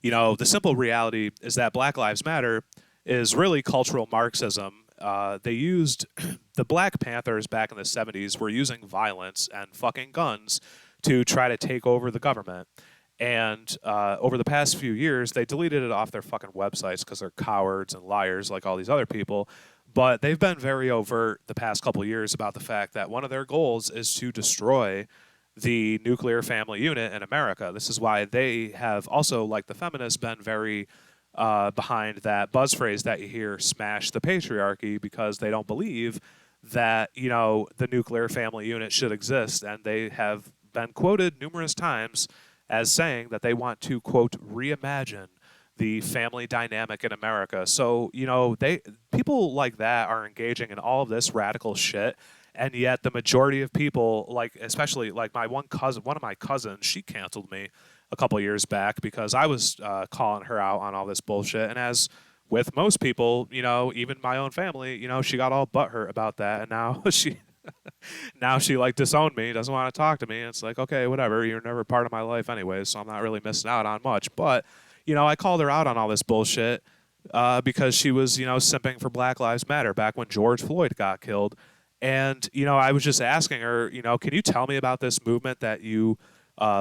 the simple reality is that Black Lives Matter is really cultural Marxism. They used, the Black Panthers back in the 70s were using violence and fucking guns to try to take over the government. And over the past few years, they deleted it off their fucking websites because they're cowards and liars like all these other people. But they've been very overt the past couple years about the fact that one of their goals is to destroy the nuclear family unit in America. This is why they have also, like the feminists, been very behind that buzz phrase that you hear, smash the patriarchy, because they don't believe that, you know, the nuclear family unit should exist. And they have been quoted numerous times as saying that they want to, quote, reimagine the family dynamic in America. So, you know, people like that are engaging in all of this radical shit, and yet the majority of people, like especially like one of my cousins, she canceled me a couple years back because I was calling her out on all this bullshit. And as with most people, you know, even my own family, you know, she got all butthurt about that, and now she like disowned me, doesn't want to talk to me. It's like, okay, whatever, you're never part of my life anyways, so I'm not really missing out on much. But you know, I called her out on all this bullshit because she was, you know, simping for Black Lives Matter back when George Floyd got killed. And, you know, I was just asking her, you know, can you tell me about this movement that you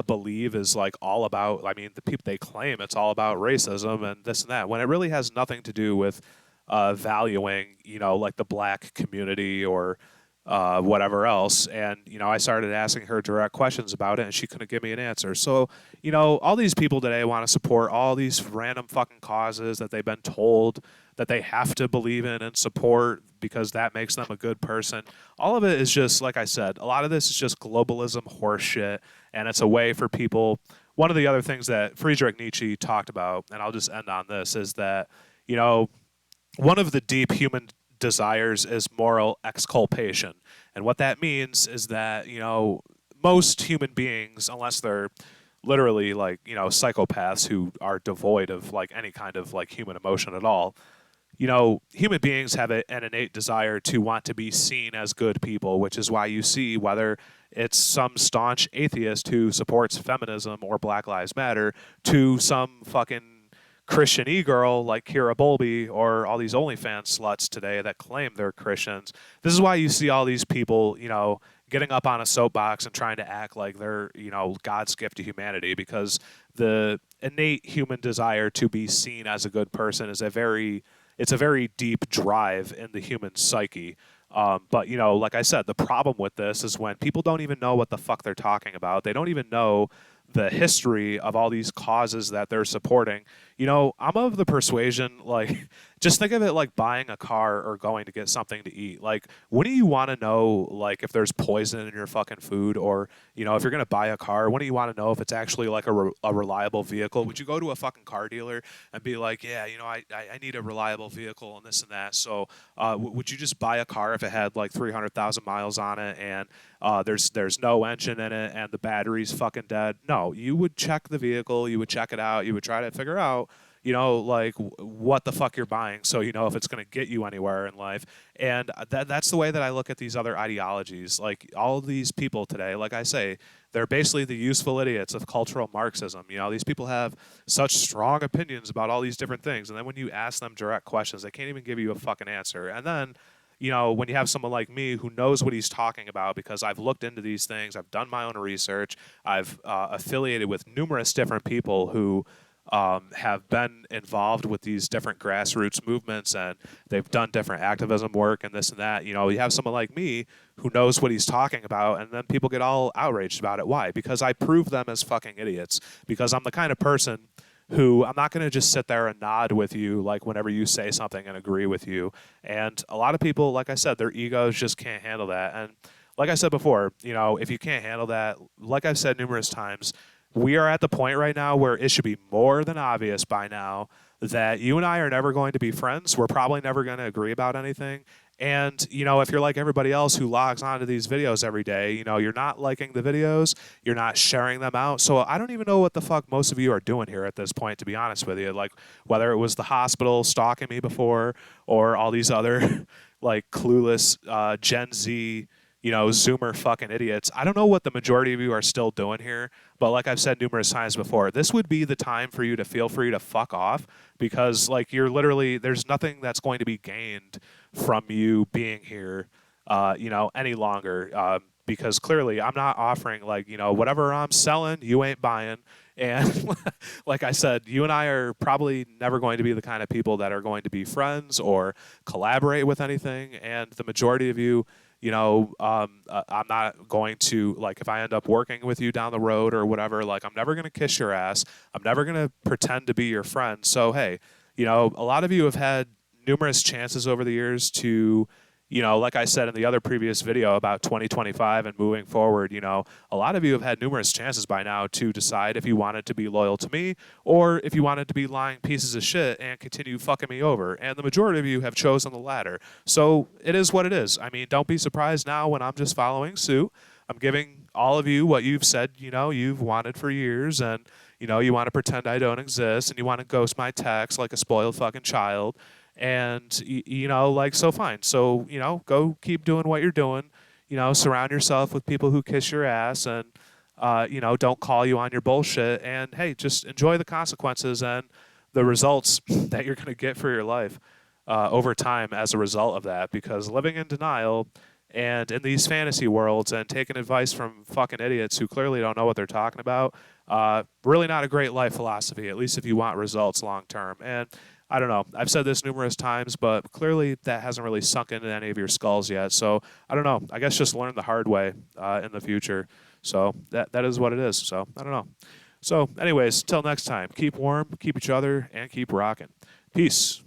believe is like all about, I mean, the people, they claim it's all about racism and this and that, when it really has nothing to do with valuing, you know, like the black community or whatever else. And, you know, I started asking her direct questions about it, and she couldn't give me an answer. So, you know, all these people today want to support all these random fucking causes that they've been told that they have to believe in and support because that makes them a good person. All of it is just, like I said, a lot of this is just globalism horseshit, and it's a way for people. One of the other things that Friedrich Nietzsche talked about, and I'll just end on this, is that, you know, one of the deep human desires is moral exculpation. And what that means is that, you know, most human beings, unless they're literally like, you know, psychopaths who are devoid of like any kind of like human emotion at all, you know, human beings have an innate desire to want to be seen as good people, which is why you see whether it's some staunch atheist who supports feminism or Black Lives Matter to some fucking Christian e-girl like Kira Bowlby or all these OnlyFans sluts today that claim they're Christians. This is why you see all these people, you know, getting up on a soapbox and trying to act like they're, you know, God's gift to humanity, because the innate human desire to be seen as a good person is it's a very deep drive in the human psyche. But, you know, like I said, the problem with this is when people don't even know what the fuck they're talking about. They don't even know the history of all these causes that they're supporting. You know, I'm of the persuasion, like, just think of it like buying a car or going to get something to eat. Like, wouldn't you want to know, like, if there's poison in your fucking food? Or, you know, if you're going to buy a car, wouldn't you want to know if it's actually, like, a reliable vehicle? Would you go to a fucking car dealer and be like, yeah, you know, I need a reliable vehicle and this and that. So would you just buy a car if it had, like, 300,000 miles on it and there's no engine in it and the battery's fucking dead? No, you would check the vehicle, you would check it out, you would try to figure out, you know, like what the fuck you're buying, so you know if it's going to get you anywhere in life. And that's the way that I look at these other ideologies. Like all of these people today, like I say, they're basically the useful idiots of cultural Marxism. You know, these people have such strong opinions about all these different things, and then when you ask them direct questions, they can't even give you a fucking answer. And then, you know, when you have someone like me who knows what he's talking about because I've looked into these things, I've done my own research, I've affiliated with numerous different people who have been involved with these different grassroots movements, and they've done different activism work and this and that. You know, you have someone like me who knows what he's talking about, and then people get all outraged about it. Why? Because I prove them as fucking idiots. Because I'm the kind of person who, I'm not going to just sit there and nod with you like whenever you say something and agree with you. And a lot of people, like I said, their egos just can't handle that. And like I said before, you know, if you can't handle that, like I've said numerous times, we are at the point right now where it should be more than obvious by now that you and I are never going to be friends. We're probably never going to agree about anything. And, you know, if you're like everybody else who logs onto these videos every day, you know, you're not liking the videos, you're not sharing them out. So I don't even know what the fuck most of you are doing here at this point, to be honest with you. Like, whether it was the hospital stalking me before or all these other, like, clueless Gen Z, you know, Zoomer fucking idiots. I don't know what the majority of you are still doing here, but like I've said numerous times before, this would be the time for you to feel free to fuck off, because like you're literally, there's nothing that's going to be gained from you being here, you know, any longer. Because clearly I'm not offering, like, you know, whatever I'm selling, you ain't buying. And like I said, you and I are probably never going to be the kind of people that are going to be friends or collaborate with anything. And the majority of you, I'm not going to, like, if I end up working with you down the road or whatever, like, I'm never going to kiss your ass. I'm never going to pretend to be your friend. So, hey, a lot of you have had numerous chances over the years to, like I said in the other previous video about 2025 and moving forward, a lot of you have had numerous chances by now to decide if you wanted to be loyal to me or if you wanted to be lying pieces of shit and continue fucking me over. And the majority of you have chosen the latter. So it is what it is. I mean, don't be surprised now when I'm just following suit. I'm giving all of you what you've said, you've wanted for years, and, you want to pretend I don't exist, and you want to ghost my text like a spoiled fucking child. And, like, so fine. So, go keep doing what you're doing. Surround yourself with people who kiss your ass and, don't call you on your bullshit. And, hey, just enjoy the consequences and the results that you're going to get for your life over time as a result of that. Because living in denial and in these fantasy worlds and taking advice from fucking idiots who clearly don't know what they're talking about, really not a great life philosophy, at least if you want results long term. And I don't know. I've said this numerous times, but clearly that hasn't really sunk into any of your skulls yet. So I don't know. I guess just learn the hard way in the future. So that is what it is. So I don't know. So anyways, till next time, keep warm, keep each other, and keep rocking. Peace.